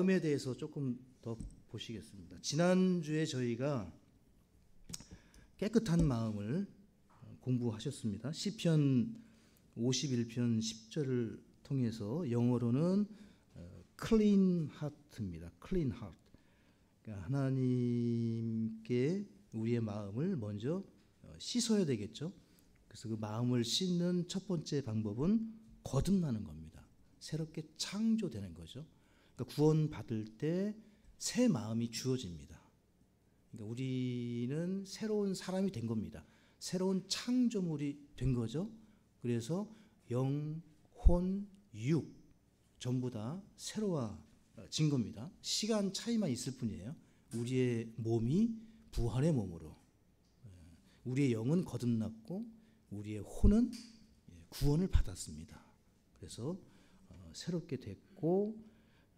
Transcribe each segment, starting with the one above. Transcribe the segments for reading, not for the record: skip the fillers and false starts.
마음에 대해서 조금 더 보시겠습니다. 지난주에 저희가 깨끗한 마음을 공부하셨습니다. 시편 51편 10절을 통해서 영어로는 clean heart입니다. clean heart. 그러니까 하나님께 우리의 마음을 먼저 씻어야 되겠죠. 그래서 그 마음을 씻는 첫 번째 방법은 거듭나는 겁니다. 새롭게 창조되는 거죠. 그러니까 구원 받을 때 새 마음이 주어집니다. 그러니까 우리는 새로운 사람이 된 겁니다. 새로운 창조물이 된 거죠. 그래서 영, 혼, 육 전부 다 새로워진 겁니다. 시간 차이만 있을 뿐이에요. 우리의 몸이 부활의 몸으로, 우리의 영은 거듭났고 우리의 혼은 구원을 받았습니다. 그래서 새롭게 됐고,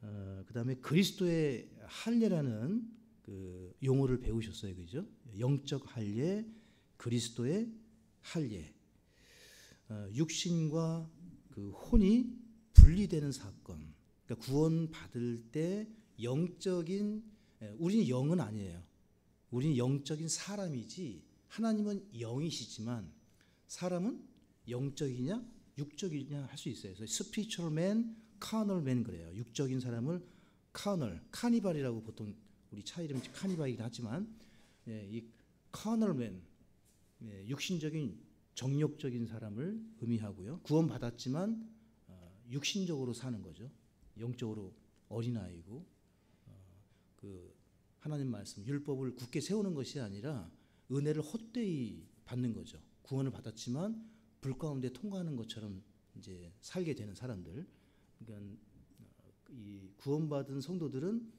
그 다음에 그리스도의 할례라는 그 용어를 배우셨어요, 그죠? 영적 할례, 그리스도의 할례. 육신과 그 혼이 분리되는 사건. 그러니까 구원 받을 때 영적인, 우리는 영은 아니에요. 우리는 영적인 사람이지 하나님은 영이시지만 사람은 영적이냐 육적이냐 할 수 있어요. 그래서 spiritual man, carnal man 그래요. 육적인 사람을 carnal, 카니발이라고 보통 우리 차 이름 카니발이긴 하지만, 이 carnal man, 육신적인 정욕적인 사람을 의미하고요. 구원받았지만 육신적으로 사는 거죠. 영적으로 어린아이고, 그 하나님 말씀 율법을 굳게 세우는 것이 아니라 은혜를 헛되이 받는 거죠. 구원을 받았지만 불 가운데 통과하는 것처럼 이제 살게 되는 사람들. 그러니까 이 구원받은 성도들은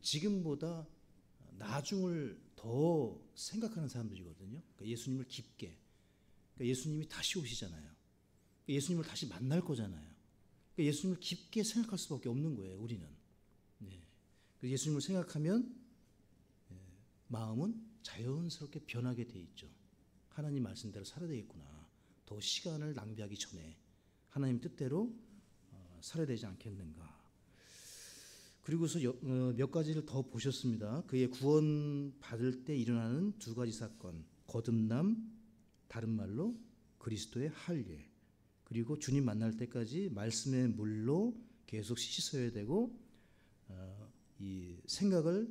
지금보다 나중을 더 생각하는 사람들이거든요. 그러니까 예수님을 깊게. 그러니까 예수님이 다시 오시잖아요. 그러니까 예수님을 다시 만날 거잖아요. 그러니까 예수님을 깊게 생각할 수밖에 없는 거예요, 우리는. 예수님을 생각하면 마음은 자연스럽게 변하게 돼 있죠. 하나님 말씀대로 살아야 되겠구나. 더 시간을 낭비하기 전에 하나님 뜻대로 살아야 되지 않겠는가. 그리고서 몇 가지를 더 보셨습니다. 그의 구원 받을 때 일어나는 두 가지 사건, 거듭남, 다른 말로 그리스도의 할례. 그리고 주님 만날 때까지 말씀의 물로 계속 씻어야 되고, 이 생각을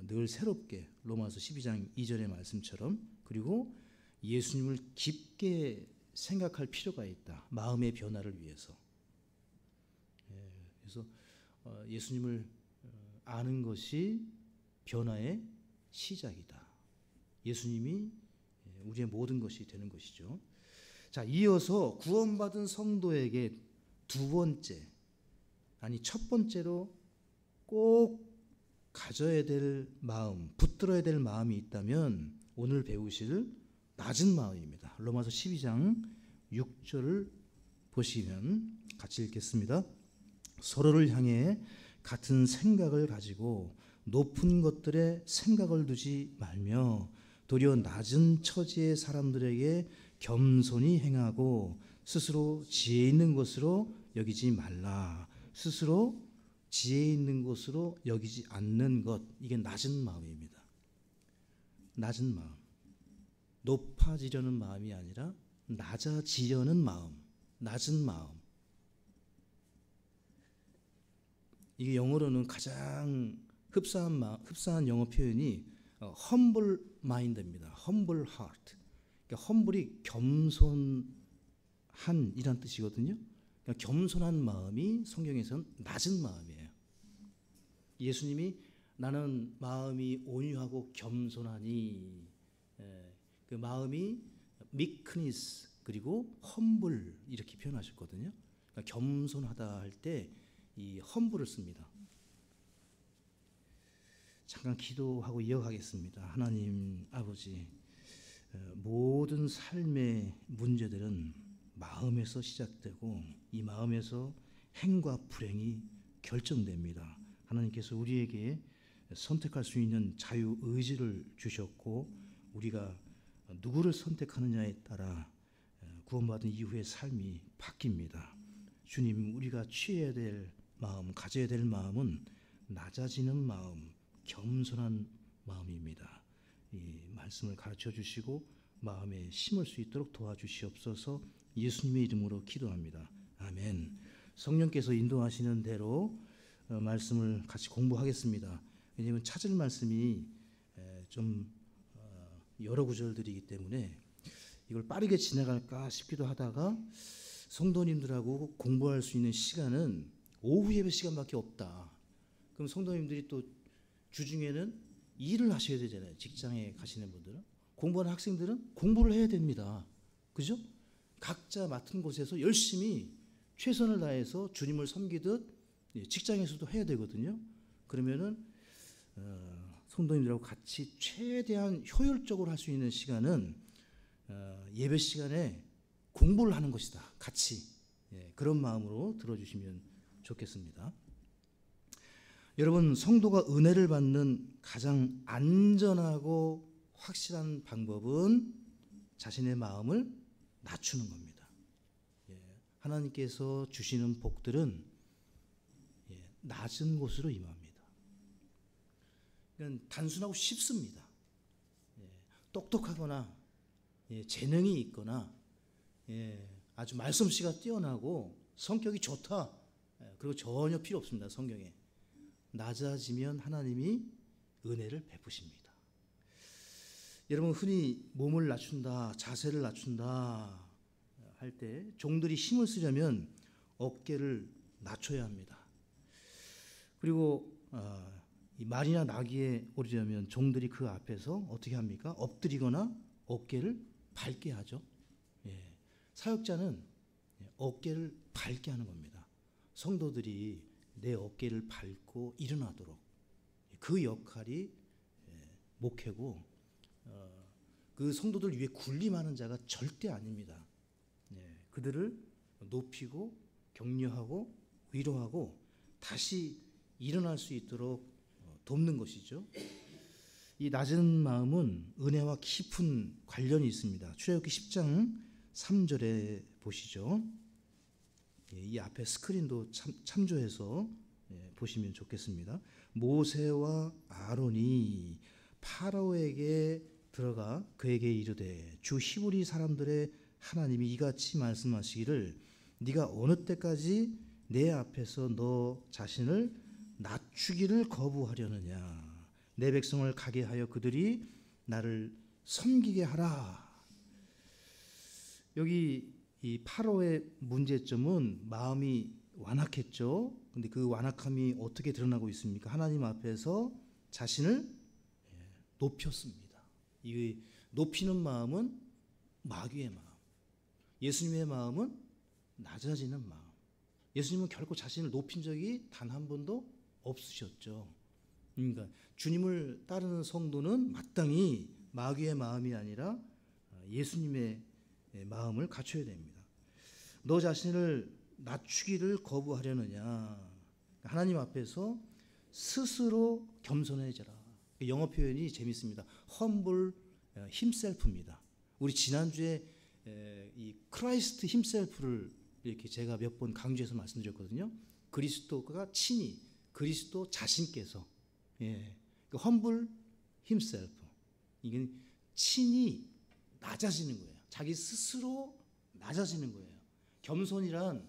늘 새롭게, 로마서 12장 2절의 말씀처럼, 그리고 예수님을 깊게 생각할 필요가 있다. 마음의 변화를 위해서. 그래서 예수님을 아는 것이 변화의 시작이다. 예수님이 우리의 모든 것이 되는 것이죠. 자, 이어서 구원받은 성도에게 두 번째, 아니 첫 번째로 꼭 가져야 될 마음, 붙들어야 될 마음이 있다면 오늘 배우실 낮은 마음입니다. 로마서 12장 6절을 보시면 같이 읽겠습니다. 서로를 향해 같은 생각을 가지고 높은 것들에 생각을 두지 말며 도리어 낮은 처지의 사람들에게 겸손히 행하고 스스로 지혜 있는 것으로 여기지 말라. 스스로 지혜 있는 것으로 여기지 않는 것, 이게 낮은 마음입니다. 낮은 마음. 높아지려는 마음이 아니라 낮아지려는 마음, 낮은 마음. 이게 영어로는 가장 흡사한 영어 표현이 humble mind입니다. humble heart. 그러니까 humble이 겸손한 이란 뜻이거든요. 그러니까 겸손한 마음이 성경에서는 낮은 마음이에요. 예수님이 나는 마음이 온유하고 겸손하니, 그 마음이 meekness 그리고 humble 이렇게 표현하셨거든요. 그러니까 겸손하다 할 때 이 humble을 씁니다. 잠깐 기도하고 이어가겠습니다. 하나님 아버지, 모든 삶의 문제들은 마음에서 시작되고 이 마음에서 행과 불행이 결정됩니다. 하나님께서 우리에게 선택할 수 있는 자유의지를 주셨고, 우리가 누구를 선택하느냐에 따라 구원받은 이후의 삶이 바뀝니다. 주님, 우리가 취해야 될 마음, 가져야 될 마음은 낮아지는 마음, 겸손한 마음입니다. 이 말씀을 가르쳐 주시고 마음에 심을 수 있도록 도와주시옵소서. 예수님의 이름으로 기도합니다. 아멘. 성령께서 인도하시는 대로 말씀을 같이 공부하겠습니다. 왜냐하면 찾을 말씀이 좀 여러 구절들이기 때문에 이걸 빠르게 지나갈까 싶기도 하다가 성도님들하고 공부할 수 있는 시간은 오후 예배 시간밖에 없다. 그럼 성도님들이 또 주중에는 일을 하셔야 되잖아요. 직장에 가시는 분들은. 공부하는 학생들은 공부를 해야 됩니다. 그죠? 각자 맡은 곳에서 열심히 최선을 다해서 주님을 섬기듯 직장에서도 해야 되거든요. 그러면은 성도님들하고 같이 최대한 효율적으로 할 수 있는 시간은 예배 시간에 공부를 하는 것이다. 같이 그런 마음으로 들어주시면 좋겠습니다. 여러분, 성도가 은혜를 받는 가장 안전하고 확실한 방법은 자신의 마음을 낮추는 겁니다. 하나님께서 주시는 복들은 낮은 곳으로 임합니다. 그러니까 단순하고 쉽습니다. 똑똑하거나 재능이 있거나 아주 말솜씨가 뛰어나고 성격이 좋다, 그리고 전혀 필요 없습니다. 성경에 낮아지면 하나님이 은혜를 베푸십니다. 여러분, 흔히 몸을 낮춘다, 자세를 낮춘다 할 때 종들이 힘을 쓰려면 어깨를 낮춰야 합니다. 그리고 이 말이나 나귀에 오르려면 종들이 그 앞에서 어떻게 합니까? 엎드리거나 어깨를 밟게 하죠. 사역자는 어깨를 밟게 하는 겁니다. 성도들이 내 어깨를 밟고 일어나도록, 그 역할이 목회고, 그 성도들 위에 군림하는 자가 절대 아닙니다. 그들을 높이고 격려하고 위로하고 다시 일어날 수 있도록 돕는 것이죠. 이 낮은 마음은 은혜와 깊은 관련이 있습니다. 출애굽기 10장 3절에 보시죠. 이 앞에 스크린도 참조해서 보시면 좋겠습니다. 모세와 아론이 파라오에게 들어가 그에게 이르되 주 히브리 사람들의 하나님이 이같이 말씀하시기를 네가 어느 때까지 내 앞에서 너 자신을 낮추기를 거부하려느냐. 내 백성을 가게 하여 그들이 나를 섬기게 하라. 여기 이 파라오의 문제점은 마음이 완악했죠. 근데 그 완악함이 어떻게 드러나고 있습니까? 하나님 앞에서 자신을 높였습니다. 이 높이는 마음은 마귀의 마음. 예수님의 마음은 낮아지는 마음. 예수님은 결코 자신을 높인 적이 단 한 번도 없으셨죠. 그러니까 주님을 따르는 성도는 마땅히 마귀의 마음이 아니라 예수님의 마음을 갖춰야 됩니다. 너 자신을 낮추기를 거부하려느냐. 하나님 앞에서 스스로 겸손해져라. 영어 표현이 재밌습니다. humble himself입니다. 우리 지난주에 이 크라이스트 himself를 이렇게 제가 몇 번 강조해서 말씀드렸거든요. 그리스도가 친히 그리스도 자신께서 humble himself, 이게 친히 낮아지는 거예요. 자기 스스로 낮아지는 거예요. 겸손이란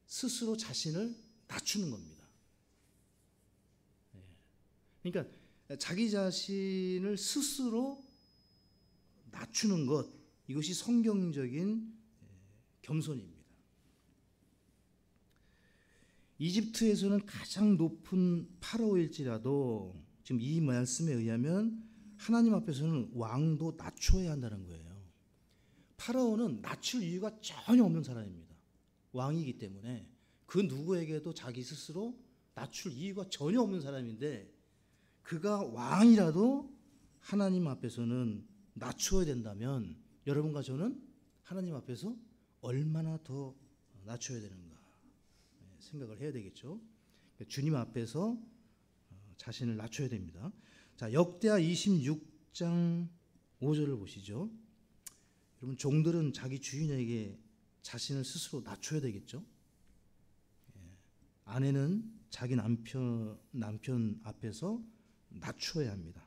스스로 자신을 낮추는 겁니다. 그러니까 자기 자신을 스스로 낮추는 것, 이것이 성경적인 겸손입니다. 이집트에서는 가장 높은 파라오일지라도 지금 이 말씀에 의하면 하나님 앞에서는 왕도 낮춰야 한다는 거예요. 파라오는 낮출 이유가 전혀 없는 사람입니다. 왕이기 때문에 그 누구에게도 자기 스스로 낮출 이유가 전혀 없는 사람인데, 그가 왕이라도 하나님 앞에서는 낮춰야 된다면 여러분과 저는 하나님 앞에서 얼마나 더 낮춰야 되는가 생각을 해야 되겠죠. 주님 앞에서 자신을 낮춰야 됩니다. 자, 역대하 26장 5절을 보시죠. 여러분, 종들은 자기 주인에게 자신을 스스로 낮춰야 되겠죠. 아내는 자기 남편 앞에서 낮추어야 합니다.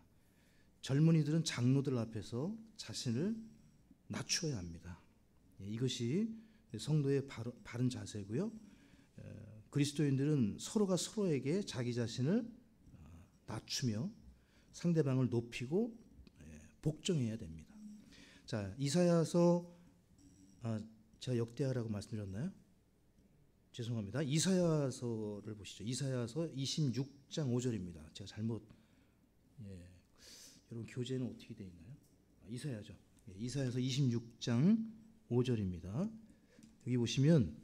젊은이들은 장로들 앞에서 자신을 낮추어야 합니다. 이것이 성도의 바른 자세고요. 그리스도인들은 서로가 서로에게 자기 자신을 낮추며 상대방을 높이고 복종해야 됩니다. 자, 이사야서 제가 역대하라고 말씀드렸나요? 죄송합니다. 이사야서를 보시죠. 이사야서 26장 5절입니다. 제가 잘못 여러분 교재는 어떻게 되어 있나요? 이사야죠. 이사야서 26장 5절입니다. 여기 보시면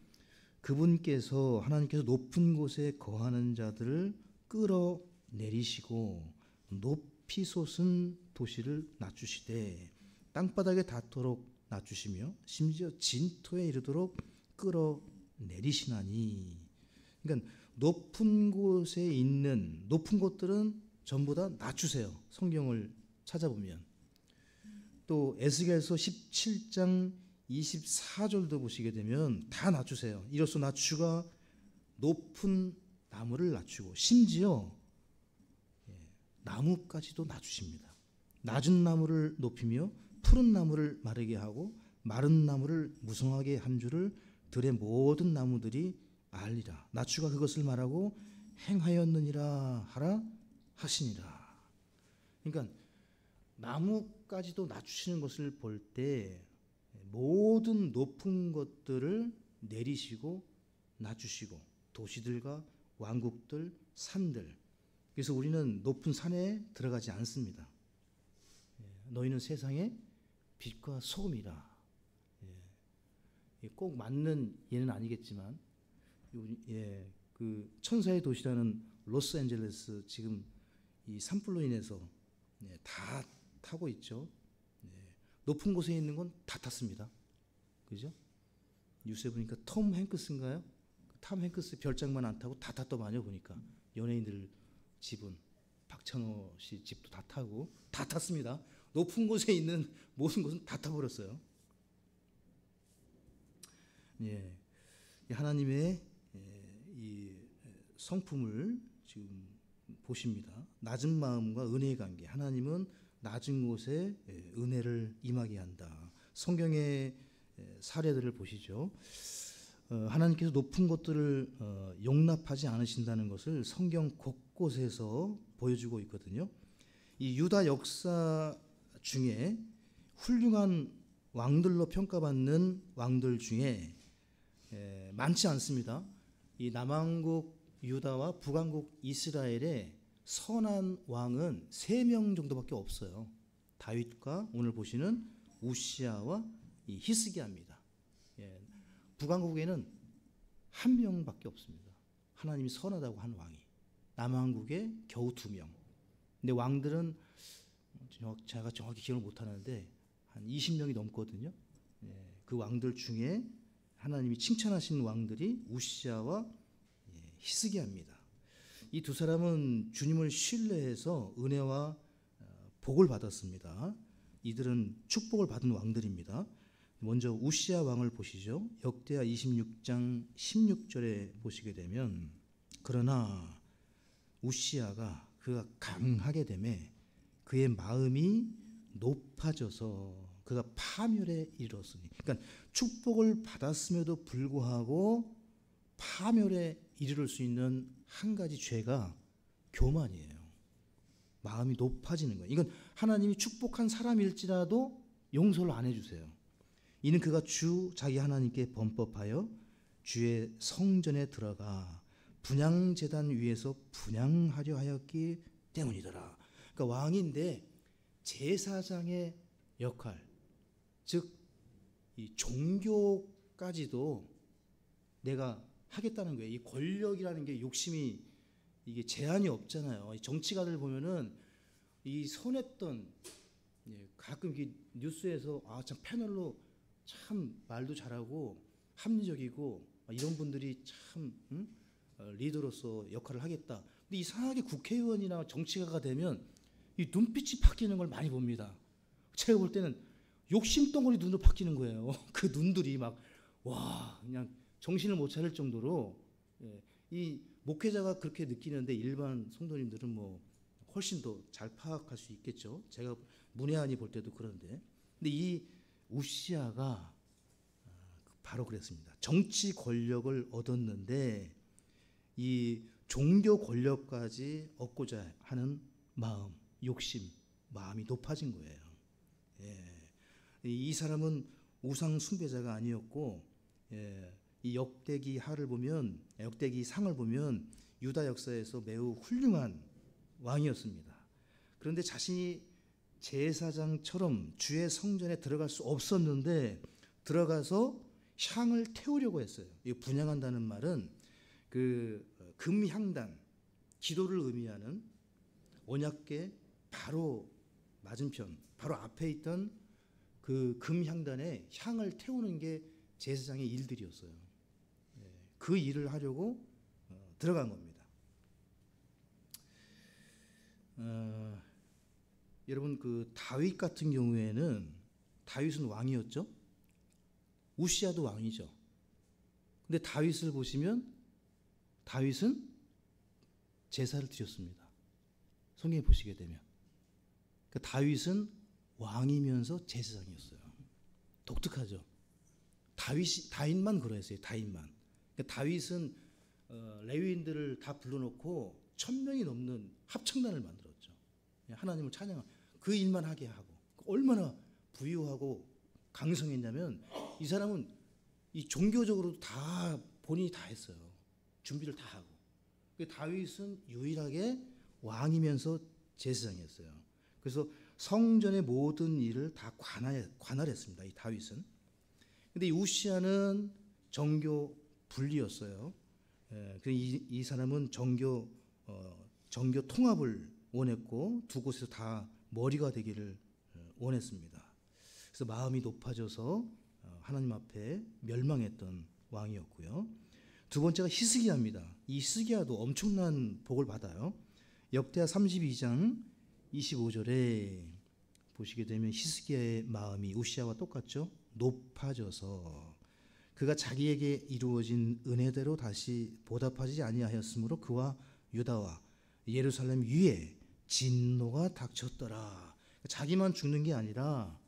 그분께서 하나님께서 높은 곳에 거하는 자들을 끌어내리시고 높이 솟은 도시를 낮추시되 땅바닥에 닿도록 낮추시며 심지어 진토에 이르도록 끌어내리시나니. 그러니까 높은 곳에 있는 높은 곳들은 전부 다 낮추세요. 성경을 찾아보면. 또 에스겔서 17장 24절도 보시게 되면 다 낮추세요. 이로써 낮추가 높은 나무를 낮추고 심지어 나무까지도 낮추십니다. 낮은 나무를 높이며 푸른 나무를 마르게 하고 마른 나무를 무성하게 한 줄을 들의 모든 나무들이 알리라. 낮추가 그것을 말하고 행하였느니라 하라 하시니라. 그러니까 나무까지도 낮추시는 것을 볼 때 모든 높은 것들을 내리시고 낮추시고 도시들과 왕국들, 산들. 그래서 우리는 높은 산에 들어가지 않습니다. 너희는 세상의 빛과 소금이라. 꼭 맞는 예는 아니겠지만, 그 천사의 도시라는 로스앤젤레스 지금 이 산불로 인해서 다 타고 있죠. 높은 곳에 있는 건 다 탔습니다. 그죠? 뉴스에 보니까 톰 행크스인가요? 톰 행크스 별장만 안 타고 다 탔더만요. 보니까 연예인들 집은 박찬호 씨 집도 다 타고 다 탔습니다. 높은 곳에 있는 모든 곳은 다 타버렸어요. 하나님의 이 성품을 지금 보십니다. 낮은 마음과 은혜의 관계. 하나님은 낮은 곳에 은혜를 임하게 한다. 성경의 사례들을 보시죠. 하나님께서 높은 것들을 용납하지 않으신다는 것을 성경 곳곳에서 보여주고 있거든요. 이 유다 역사 중에 훌륭한 왕들로 평가받는 왕들 중에 많지 않습니다. 이 남왕국 유다와 북왕국 이스라엘의 선한 왕은 3명 정도밖에 없어요. 다윗과 오늘 보시는 우시아와 이 히스기야입니다. 북왕국에는 1명밖에 없습니다. 하나님이 선하다고 한 왕이. 남왕국에 겨우 2명. 근데 왕들은 제가 정확히 기억을 못하는데 한 20명이 넘거든요. 그 왕들 중에 하나님이 칭찬하신 왕들이 우시아와 히스기야입니다. 이 두 사람은 주님을 신뢰해서 은혜와 복을 받았습니다. 이들은 축복을 받은 왕들입니다. 먼저 우시아 왕을 보시죠. 역대하 26장 16절에 보시게 되면 그러나 우시아가 그가 강하게 되매 그의 마음이 높아져서 그가 파멸에 이르렀으니. 그러니까 축복을 받았음에도 불구하고 파멸에 이르를 수 있는 한 가지 죄가 교만이에요. 마음이 높아지는 거예요. 이건 하나님이 축복한 사람일지라도 용서를 안 해주세요. 이는 그가 주 자기 하나님께 범법하여 주의 성전에 들어가 분향제단 위에서 분향하려 하였기 때문이더라. 그러니까 왕인데 제사장의 역할, 즉 이 종교까지도 내가 하겠다는 거예요. 이 권력이라는 게 욕심이 이게 제한이 없잖아요. 정치가들 보면은 이 선했던 가끔 뉴스에서 참 패널로 참 말도 잘하고 합리적이고 이런 분들이 참 리더로서 역할을 하겠다. 근데 이상하게 국회의원이나 정치가가 되면 이 눈빛이 바뀌는 걸 많이 봅니다. 제가 볼 때는 욕심덩어리 눈으로 바뀌는 거예요. 그 눈들이 막 와 그냥 정신을 못 차릴 정도로 이 목회자가 그렇게 느끼는데 일반 성도님들은 뭐 훨씬 더 잘 파악할 수 있겠죠. 제가 문외한이 볼 때도 그런데. 근데 이 우시아가 바로 그랬습니다. 정치 권력을 얻었는데 이 종교 권력까지 얻고자 하는 마음, 욕심, 마음이 높아진 거예요. 예. 이 사람은 우상 숭배자가 아니었고, 이 역대기 하를 보면, 역대기 상을 보면 유다 역사에서 매우 훌륭한 왕이었습니다. 그런데 자신이 제사장처럼 주의 성전에 들어갈 수 없었는데 들어가서 향을 태우려고 했어요. 이 분향한다는 말은 그 금향단, 기도를 의미하는 언약궤 바로 맞은편, 바로 앞에 있던 그 금향단에 향을 태우는 게 제사장의 일들이었어요. 그 일을 하려고 들어간 겁니다. 여러분 그 다윗 같은 경우에는 다윗은 왕이었죠. 우시아도 왕이죠. 근데 다윗을 보시면 다윗은 제사를 드렸습니다. 성경에 보시게 되면 그러니까 다윗은 왕이면서 제사장이었어요. 독특하죠. 다윗만 그랬어요. 다윗만. 그러니까 다윗은 레위인들을 다 불러놓고 1000명이 넘는 합창단을 만들었죠. 하나님을 찬양하고 그 일만 하게 하고 얼마나 부유하고 강성했냐면 이 사람은 이 종교적으로 다 본인이 다 했어요. 준비를 다 하고. 다윗은 유일하게 왕이면서 제사장이었어요. 그래서 성전의 모든 일을 다 관할했습니다. 이 다윗은. 근데 이 우시아는 정교 분리였어요. 이 사람은 정교 통합을 원했고 두 곳에서 다 머리가 되기를 원했습니다. 그래서 마음이 높아져서 하나님 앞에 멸망했던 왕이었고요. 두 번째가 히스기야입니다. 이 히스기야도 엄청난 복을 받아요. 역대하 32장 25절에 보시게 되면 히스기야의 마음이 우시아와 똑같죠. 높아져서 그가 자기에게 이루어진 은혜대로 다시 보답하지 아니하였으므로 그와 유다와 예루살렘 위에 진노가 닥쳤더라. 자기만 죽는 게 아니라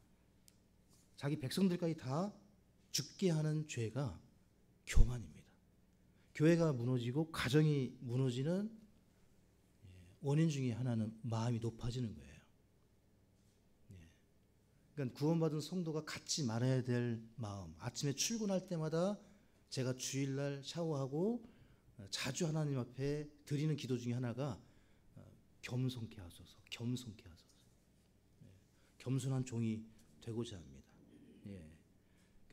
자기 백성들까지 다 죽게 하는 죄가 교만입니다. 교회가 무너지고 가정이 무너지는 원인 중에 하나는 마음이 높아지는 거예요. 그러니까 구원받은 성도가 갖지 말아야 될 마음. 아침에 출근할 때마다 제가 주일날 샤워하고 자주 하나님 앞에 드리는 기도 중에 하나가 겸손케 하소서. 겸손케 하소서. 겸손한 종이 되고자 합니다.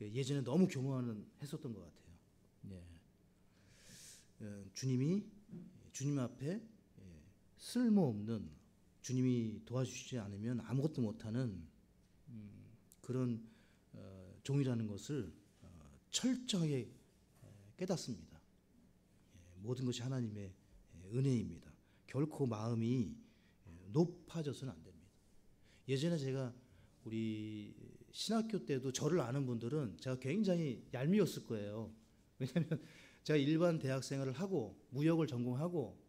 예전에 너무 교만은 했었던 것 같아요. 주님 앞에 쓸모없는, 주님이 도와주시지 않으면 아무것도 못하는 그런 종이라는 것을 철저하게 깨닫습니다. 모든 것이 하나님의 은혜입니다. 결코 마음이 높아져서는 안 됩니다. 예전에 제가 우리 신학교 때도 저를 아는 분들은 제가 굉장히 얄미웠을 거예요. 왜냐하면 제가 일반 대학 생활을 하고 무역을 전공하고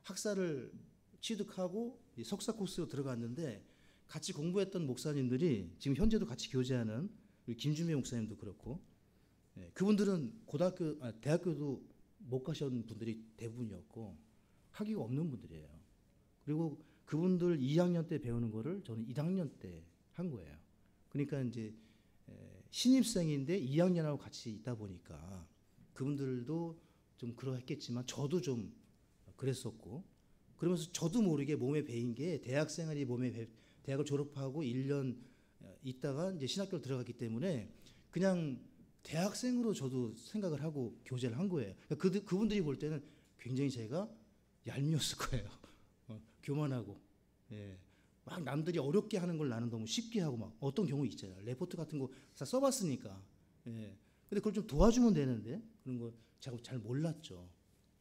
학사를 취득하고 석사 코스로 들어갔는데 같이 공부했던 목사님들이 지금 현재도 같이 교제하는 우리 김준배 목사님도 그렇고 그분들은 대학교도 못 가신 분들이 대부분이었고 학위가 없는 분들이에요. 그리고 그분들 2학년 때 배우는 거를 저는 1학년 때 한 거예요. 그러니까 이제 신입생인데 2학년하고 같이 있다 보니까 그분들도 좀 그러했겠지만 저도 좀 그랬었고 그러면서 저도 모르게 몸에 배인 게 대학생활이 대학을 졸업하고 1년 있다가 이제 신학교를 들어갔기 때문에 그냥 대학생으로 저도 생각을 하고 교제를 한 거예요. 그러니까 그분들이 볼 때는 굉장히 제가 얄미웠을 거예요. 교만하고. 막 남들이 어렵게 하는 걸 나는 너무 쉽게 하고 막 어떤 경우 있잖아요. 레포트 같은 거 다 써봤으니까. 근데 그걸 좀 도와주면 되는데 그런 거 제가 잘 몰랐죠.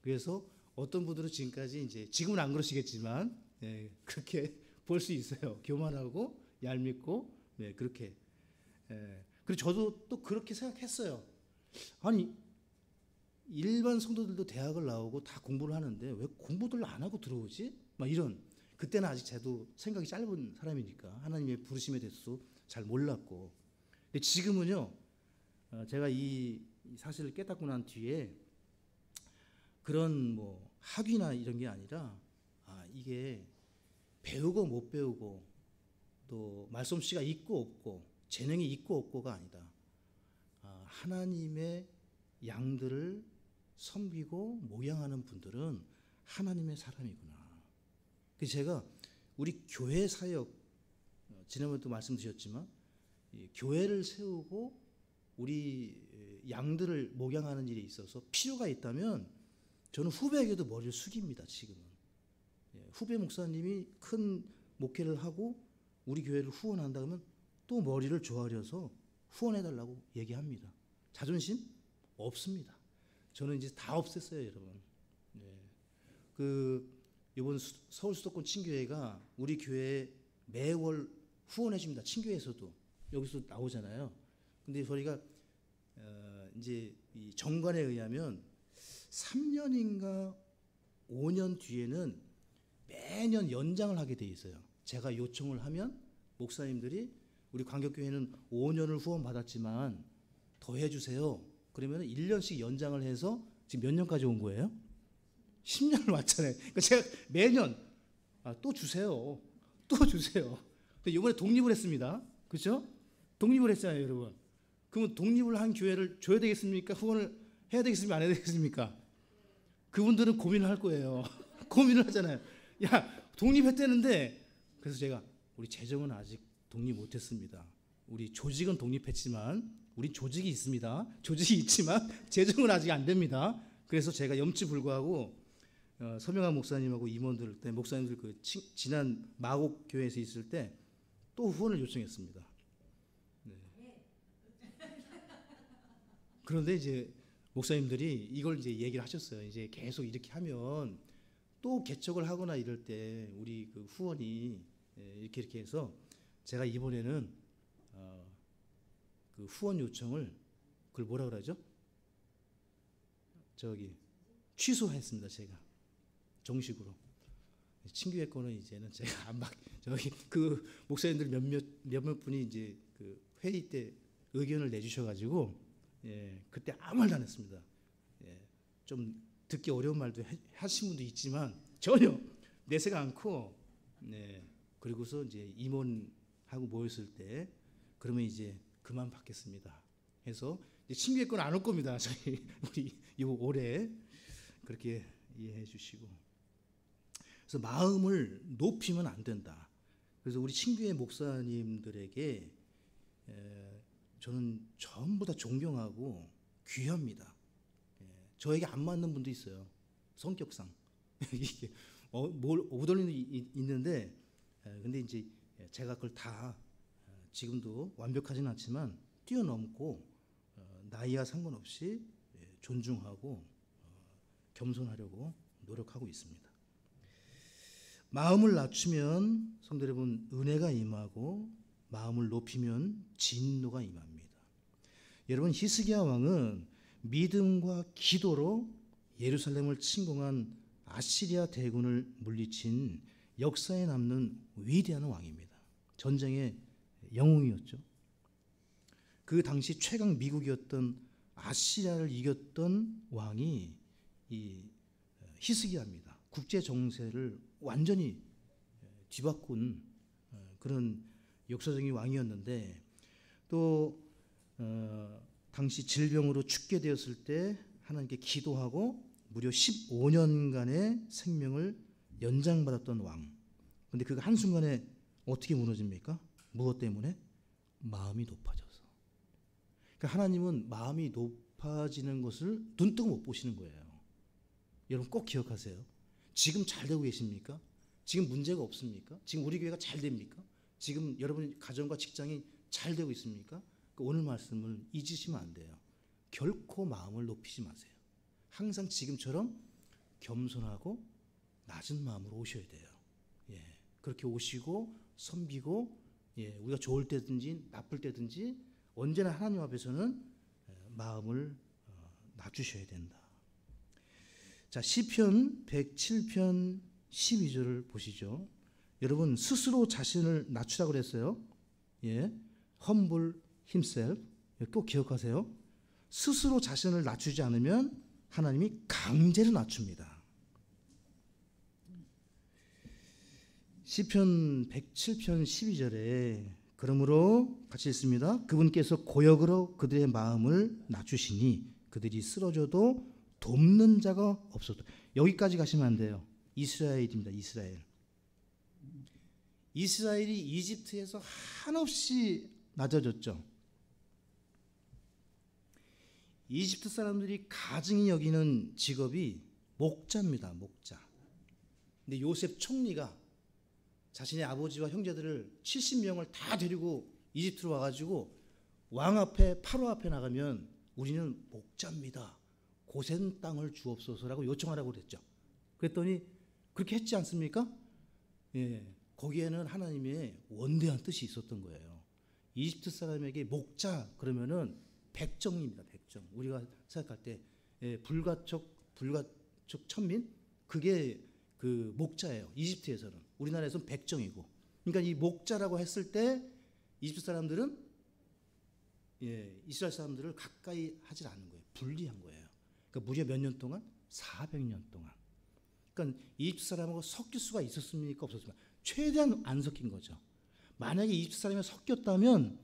그래서 어떤 분들은 지금까지 지금은 안 그러시겠지만 그렇게 볼 수 있어요. 교만하고 얄밉고 그렇게. 그리고 저도 또 그렇게 생각했어요. 아니 일반 성도들도 대학을 나오고 다 공부를 하는데 왜 공부들 안 하고 들어오지? 막 이런. 그때는 아직 저도 생각이 짧은 사람이니까 하나님의 부르심에 대해서 잘 몰랐고. 근데 지금은요, 제가 이 사실을 깨닫고 난 뒤에 그런 뭐 학위나 이런 게 아니라 이게 배우고 못 배우고 또 말솜씨가 있고 없고 재능이 있고 없고가 아니다. 하나님의 양들을 섬기고 목양하는 분들은 하나님의 사람이구나. 그래서 제가 우리 교회 사역, 지난번에도 말씀드렸지만 교회를 세우고 우리 양들을 목양하는 일에 있어서 필요가 있다면 저는 후배에게도 머리를 숙입니다. 지금은 후배 목사님이 큰 목회를 하고 우리 교회를 후원한다 그러면 또 머리를 조아려서 후원해달라고 얘기합니다. 자존심 없습니다. 저는 이제 다 없앴어요, 여러분. 이번 서울 수도권 친교회가 우리 교회에 매월 후원해 줍니다. 친교회에서도 여기서 나오잖아요. 근데 저희가 이제 이 정관에 의하면 3년인가 5년 뒤에는 매년 연장을 하게 돼 있어요. 제가 요청을 하면 목사님들이 우리 광격교회는 5년을 후원 받았지만 더 해주세요. 그러면 1년씩 연장을 해서 지금 몇 년까지 온 거예요? 10년을 왔잖아요. 그러니까 제가 매년 또 주세요. 또 주세요. 이번에 독립을 했습니다. 그렇죠? 독립을 했잖아요, 여러분. 그러면 독립을 한 교회를 줘야 되겠습니까? 후원을 해야 되겠습니까? 안 해야 되겠습니까? 그분들은 고민을 할 거예요. 고민을 하잖아요. 야, 독립했다는데. 그래서 제가 우리 재정은 아직 독립 못했습니다. 우리 조직은 독립했지만 우리 조직이 있습니다. 조직이 있지만 재정은 아직 안 됩니다. 그래서 제가 염치불구하고 서명한 목사님하고 임원들 때 목사님들 그 지난 마곡 교회에서 있을 때 또 후원을 요청했습니다. 네. 그런데 이제 목사님들이 이걸 이제 얘기를 하셨어요. 이제 계속 이렇게 하면 또 개척을 하거나 이럴 때 우리 그 후원이 이렇게 해서 제가 이번에는 그 후원 요청을 그걸 뭐라 그러죠? 취소했습니다. 제가 정식으로. 친교회 거는 이제는 제가 안 그 목사님들 몇몇 분이 이제 그 회의 때 의견을 내주셔가지고 그때 아무 말도 안 했습니다. 좀 듣기 어려운 말도 하신 분도 있지만 전혀 내세가 않고 그리고서 이제 임원하고 모였을 때 그러면 이제 그만 받겠습니다. 해서 친교회 건 안 올 겁니다. 저희 우리 올해 그렇게 이해해 주시고. 그래서 마음을 높이면 안 된다. 그래서 우리 친교회 목사님들에게 저는 전부 다 존경하고 귀합니다. 저에게 안 맞는 분도 있어요. 성격상. 이게 오돌리는 있는데 근데 이제 제가 그걸 다 지금도 완벽하진 않지만 뛰어넘고 나이와 상관없이 존중하고 겸손하려고 노력하고 있습니다. 마음을 낮추면 성도 여러분 은혜가 임하고 마음을 높이면 진노가 임합니다. 여러분 히스기야 왕은 믿음과 기도로 예루살렘을 침공한 아시리아 대군을 물리친 역사에 남는 위대한 왕입니다. 전쟁의 영웅이었죠. 그 당시 최강 미국이었던 아시리아를 이겼던 왕이 이 히스기야입니다. 국제 정세를 완전히 뒤바꾼 그런 역사적인 왕이었는데 또 당시 질병으로 죽게 되었을 때 하나님께 기도하고 무려 15년간의 생명을 연장받았던 왕. 근데 그가 한순간에 어떻게 무너집니까? 무엇 때문에? 마음이 높아져서. 그러니까 하나님은 마음이 높아지는 것을 눈뜨고 못 보시는 거예요. 여러분 꼭 기억하세요. 지금 잘 되고 계십니까? 지금 문제가 없습니까? 지금 우리 교회가 잘 됩니까? 지금 여러분 가정과 직장이 잘 되고 있습니까? 오늘 말씀을 잊으시면 안 돼요. 결코 마음을 높이지 마세요. 항상 지금처럼 겸손하고 낮은 마음으로 오셔야 돼요. 그렇게 오시고 섬기고 우리가 좋을 때든지 나쁠 때든지 언제나 하나님 앞에서는 마음을 낮추셔야 된다. 자, 시편 107편 12절을 보시죠. 여러분, 스스로 자신을 낮추라고 그랬어요. 예, humble himself. 꼭 기억하세요. 스스로 자신을 낮추지 않으면 하나님이 강제로 낮춥니다. 시편 107편 12절에 그러므로 같이 읽습니다. 그분께서 고역으로 그들의 마음을 낮추시니 그들이 쓰러져도 돕는 자가 없어도. 여기까지 가시면 안 돼요. 이스라엘입니다. 이스라엘이 이집트에서 한없이 낮아졌죠. 이집트 사람들이 가증히 여기는 직업이 목자입니다. 목자. 근데 요셉 총리가 자신의 아버지와 형제들을 70명을 다 데리고 이집트로 와가지고 왕 앞에, 파로 앞에 나가면 우리는 목자입니다. 고센 땅을 주옵소서라고 요청하라고 그랬죠. 그랬더니 그렇게 했지 않습니까? 예, 거기에는 하나님의 원대한 뜻이 있었던 거예요. 이집트 사람에게 목자 그러면은 백정입니다. 백정. 우리가 생각할 때 불가촉 천민, 그게 그 목자예요. 이집트에서는. 우리나라에서는 백정이고. 그러니까 이 목자라고 했을 때 이집트 사람들은 이스라엘 사람들을 가까이 하질 않은 거예요. 분리한 거예요. 그러니까 무려 몇 년 동안? 400년 동안. 그러니까 이집트 사람하고 섞일 수가 있었습니까? 없었습니까? 최대한 안 섞인 거죠. 만약에 이집트 사람이 섞였다면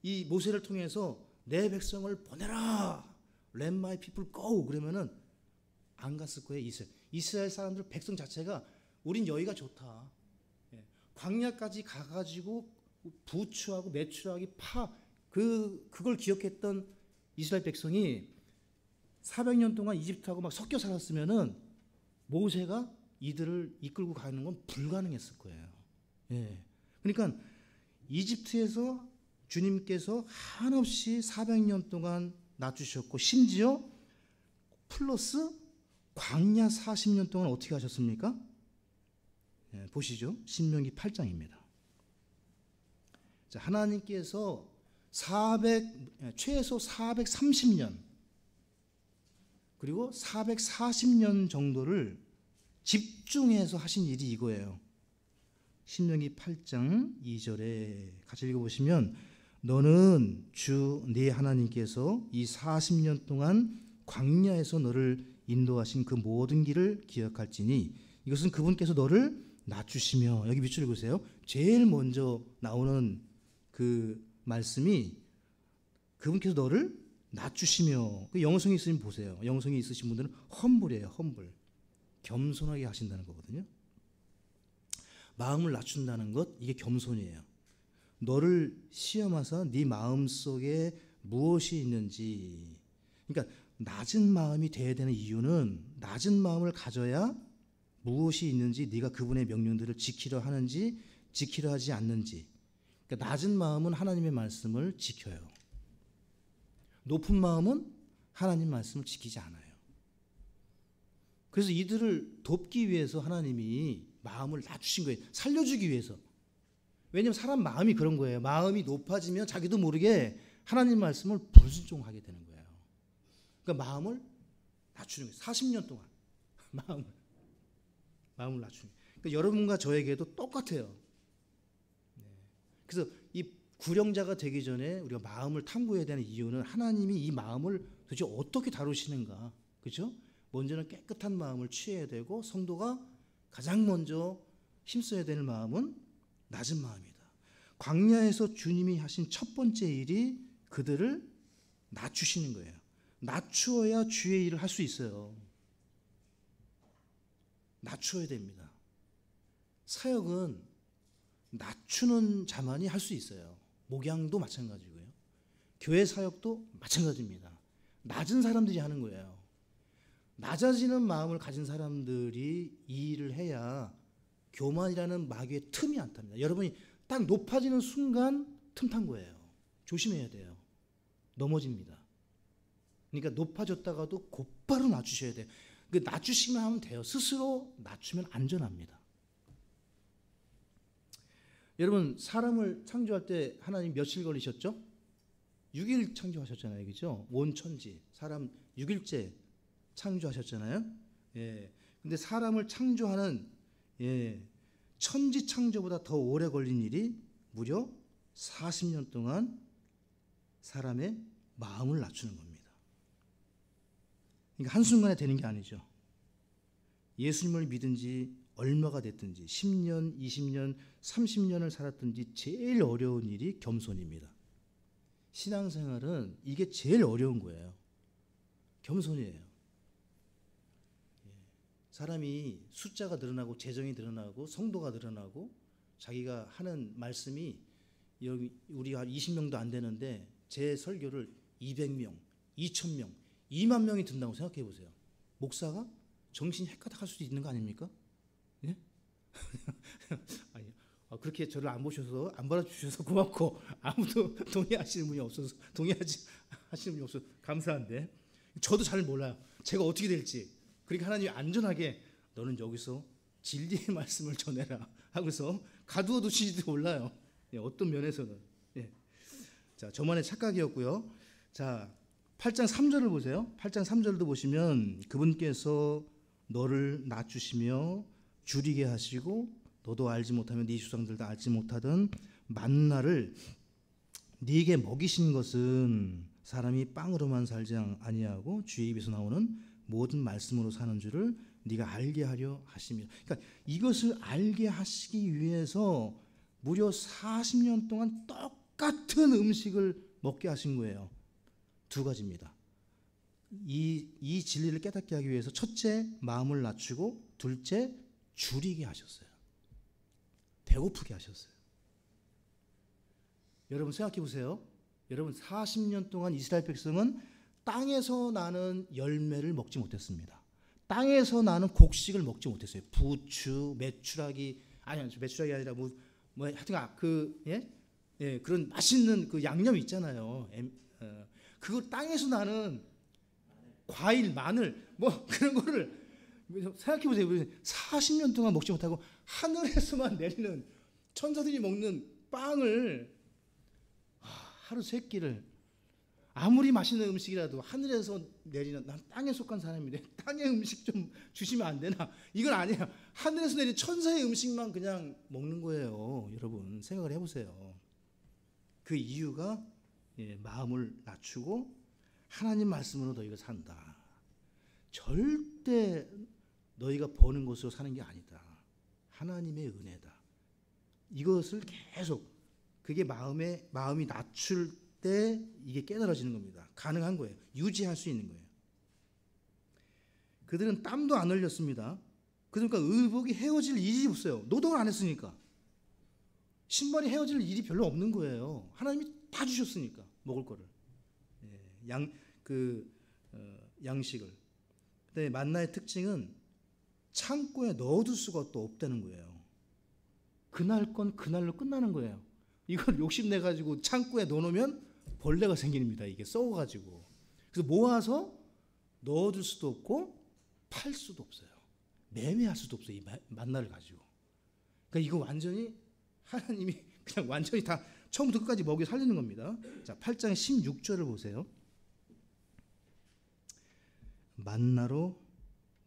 이 모세를 통해서 내 백성을 보내라. Let my people go. 그러면은 안 갔을 거예요. 이스라엘 사람들 백성 자체가 우린 여기가 좋다. 광야까지 가가지고 부추하고 메추라기 그걸 기억했던 이스라엘 백성이 400년 동안 이집트하고 막 섞여 살았으면은 모세가 이들을 이끌고 가는 건 불가능했을 거예요. 그러니까 이집트에서 주님께서 한없이 400년 동안 낮추셨고 심지어 플러스 광야 40년 동안 어떻게 하셨습니까? 보시죠. 신명기 8장입니다. 자, 하나님께서 최소 430년 그리고 440년 정도를 집중해서 하신 일이 이거예요. 신명기 8장 2절에 같이 읽어보시면 너는 주 네 하나님께서 이 40년 동안 광야에서 너를 인도하신 그 모든 길을 기억할지니 이것은 그분께서 너를 낮추시며. 여기 밑줄 보세요. 제일 먼저 나오는 그 말씀이 그분께서 너를 낮추시며. 그 영성이 있으면 보세요. 영성이 있으신 분들은 험불이에요. 험불. 겸손하게 하신다는 거거든요. 마음을 낮춘다는 것, 이게 겸손이에요. 너를 시험하사 네 마음속에 무엇이 있는지. 그러니까 낮은 마음이 돼야 되는 이유는 낮은 마음을 가져야 무엇이 있는지, 네가 그분의 명령들을 지키려 하는지 지키려 하지 않는지. 그러니까 낮은 마음은 하나님의 말씀을 지켜요. 높은 마음은 하나님 말씀을 지키지 않아요. 그래서 이들을 돕기 위해서 하나님이 마음을 낮추신 거예요. 살려주기 위해서. 왜냐하면 사람 마음이 그런 거예요. 마음이 높아지면 자기도 모르게 하나님 말씀을 불순종하게 되는 거예요. 그러니까 마음을 낮추는 거예요. 40년 동안 마음을 낮추는 거예요. 그러니까 여러분과 저에게도 똑같아요. 그래서 이 구령자가 되기 전에 우리가 마음을 탐구해야 되는 이유는 하나님이 이 마음을 도대체 어떻게 다루시는가. 그렇죠? 먼저는 깨끗한 마음을 취해야 되고 성도가 가장 먼저 힘써야 되는 마음은 낮은 마음이다. 광야에서 주님이 하신 첫 번째 일이 그들을 낮추시는 거예요. 낮추어야 주의 일을 할 수 있어요. 낮추어야 됩니다. 사역은 낮추는 자만이 할 수 있어요. 목양도 마찬가지고요. 교회 사역도 마찬가지입니다. 낮은 사람들이 하는 거예요. 낮아지는 마음을 가진 사람들이 이 일을 해야 교만이라는 마귀의 틈이 안 탑니다. 여러분이 딱 높아지는 순간 틈 탄 거예요. 조심해야 돼요. 넘어집니다. 그러니까 높아졌다가도 곧바로 낮추셔야 돼요. 그 낮추시면 하면 돼요. 스스로 낮추면 안전합니다. 여러분, 사람을 창조할 때 하나님 며칠 걸리셨죠? 6일 창조하셨잖아요. 그죠? 온 천지. 사람 6일째 창조하셨잖아요. 예. 근데 사람을 창조하는 천지 창조보다 더 오래 걸린 일이 무려 40년 동안 사람의 마음을 낮추는 겁니다. 그러니까 한순간에 되는 게 아니죠. 예수님을 믿은 지 얼마가 됐든지 10년, 20년, 30년을 살았든지 제일 어려운 일이 겸손입니다. 신앙생활은 이게 제일 어려운 거예요. 겸손이에요. 사람이 숫자가 늘어나고 재정이 늘어나고 성도가 늘어나고 자기가 하는 말씀이 여기 우리가 20명도 안 되는데 제 설교를 200명, 2000명, 2만 명이 듣는다고 생각해 보세요. 목사가 정신이 헷가닥할 수도 있는 거 아닙니까? 예? 아니, 그렇게 저를 안 보셔서 안 받아주셔서 고맙고 아무도 동의하시는 분이 없어서 하시는 분이 없어서 감사한데 저도 잘 몰라요. 제가 어떻게 될지. 그러니까 하나님이 안전하게 너는 여기서 진리의 말씀을 전해라 하고서 가두어 두시지도 몰라요. 예, 어떤 면에서는. 예. 자, 저만의 착각이었고요. 자, 8장 3절을 보세요. 8장 3절도 보시면 그분께서 너를 낮추시며 줄이게 하시고 너도 알지 못하면 네 조상들도 알지 못하던 만나를 네게 먹이신 것은 사람이 빵으로만 살지 아니하고 주의 입에서 나오는 모든 말씀으로 사는 줄을 네가 알게 하려 하시며. 그러니까 이것을 알게 하시기 위해서 무려 40년 동안 똑같은 음식을 먹게 하신 거예요. 두 가지입니다. 이 진리를 깨닫게 하기 위해서 첫째 마음을 낮추고 둘째 줄이게 하셨어요. 배고프게 하셨어요. 여러분 생각해 보세요. 여러분 40년 동안 이스라엘 백성은 땅에서 나는 열매를 먹지 못했습니다. 땅에서 나는 곡식을 먹지 못했어요. 부추, 메추라기, 아니 메추라기 아니라 뭐 하여튼 그런 맛있는 그 양념 있잖아요. 그거 땅에서 나는 과일, 마늘 뭐 그런 거를 생각해 보세요. 40년 동안 먹지 못하고 하늘에서만 내리는 천사들이 먹는 빵을 하루 세 끼를 아무리 맛있는 음식이라도 하늘에서 내리는 난 땅에 속한 사람인데 땅의 음식 좀 주시면 안 되나? 이건 아니에요. 하늘에서 내린 천사의 음식만 그냥 먹는 거예요. 여러분 생각을 해보세요. 그 이유가 마음을 낮추고 하나님 말씀으로 너희가 산다. 절대 너희가 버는 것으로 사는 게 아니다. 하나님의 은혜다. 이것을 계속 그게 마음이 낮출 때 이게 깨달아지는 겁니다. 가능한 거예요. 유지할 수 있는 거예요. 그들은 땀도 안 흘렸습니다. 그러니까 의복이 헤어질 일이 없어요. 노동을 안 했으니까. 신발이 헤어질 일이 별로 없는 거예요. 하나님이 다 주셨으니까 먹을 거를. 양식을. 그다음에 만나의 특징은 창고에 넣어둘 수가 또 없다는 거예요. 그날 건 그날로 끝나는 거예요. 이걸 욕심내가지고 창고에 넣어놓으면 벌레가 생깁니다. 이게 썩어가지고. 그래서 모아서 넣어둘 수도 없고 팔 수도 없어요. 매매할 수도 없어요. 이 만나를 가지고. 그러니까 이거 완전히 하나님이 그냥 완전히 다 처음부터 끝까지 먹여 살리는 겁니다. 자, 8장 16절을 보세요. 만나로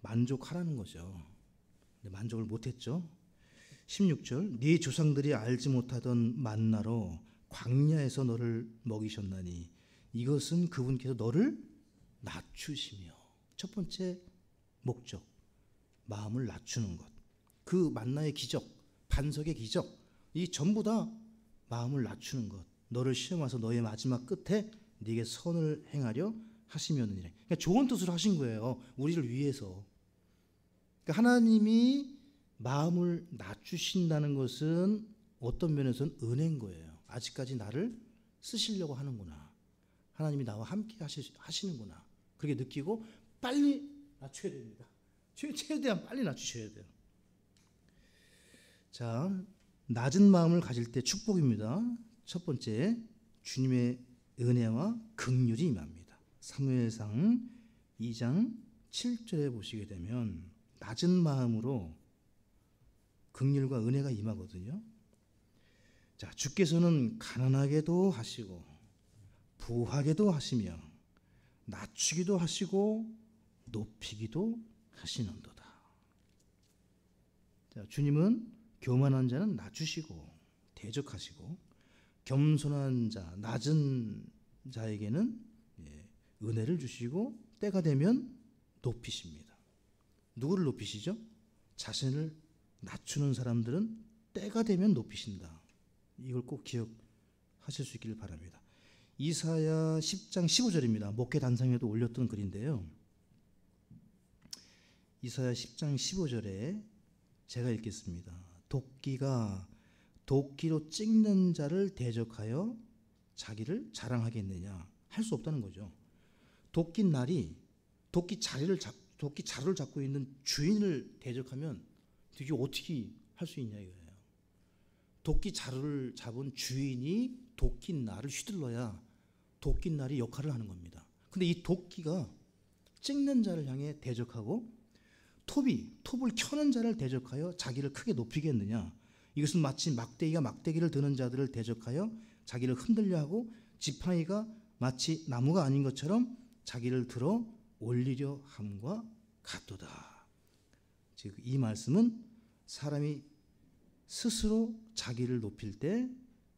만족하라는 거죠. 근데 만족을 못했죠. 16절 네 조상들이 알지 못하던 만나로 광야에서 너를 먹이셨나니 이것은 그분께서 너를 낮추시며. 첫 번째 목적, 마음을 낮추는 것. 그 만나의 기적, 반석의 기적, 이 전부 다 마음을 낮추는 것. 너를 시험하서 너의 마지막 끝에 네게 선을 행하려 하시면은. 그러니까 좋은 뜻으로 하신 거예요. 우리를 위해서. 그러니까 하나님이 마음을 낮추신다는 것은 어떤 면에서는 은혜인 거예요. 아직까지 나를 쓰시려고 하는구나. 하나님이 나와 함께 하시는구나. 그렇게 느끼고 빨리 낮춰야 됩니다. 최대한 빨리 낮추셔야 돼요. 자, 낮은 마음을 가질 때 축복입니다. 첫 번째, 주님의 은혜와 긍휼이 임합니다. 사무엘상 2장 7절에 보시게 되면 낮은 마음으로 긍휼과 은혜가 임하거든요. 자, 주께서는 가난하게도 하시고 부하게도 하시며 낮추기도 하시고 높이기도 하시는도다. 자, 주님은 교만한 자는 낮추시고 대적하시고 겸손한 자, 낮은 자에게는 은혜를 주시고 때가 되면 높이십니다. 누구를 높이시죠? 자신을 낮추는 사람들은 때가 되면 높이신다. 이걸 꼭 기억하실 수 있기를 바랍니다. 이사야 10장 15절입니다. 목회 단상에도 올렸던 글인데요. 이사야 10장 15절에 제가 읽겠습니다. 도끼가 도끼로 찍는 자를 대적하여 자기를 자랑하겠느냐? 할 수 없다는 거죠. 도끼 날이 도끼 자루를 잡고 있는 주인을 대적하면 이게 어떻게 할 수 있냐 이거예요. 도끼 자루를 잡은 주인이 도끼 날을 휘둘러야 도끼 날이 역할을 하는 겁니다. 근데 이 도끼가 찍는 자를 향해 대적하고 톱을 켜는 자를 대적하여 자기를 크게 높이겠느냐? 이것은 마치 막대기가 막대기를 드는 자들을 대적하여 자기를 흔들려 하고 지팡이가 마치 나무가 아닌 것처럼 자기를 들어 올리려 함과 같도다. 즉 이 말씀은 사람이 스스로 자기를 높일 때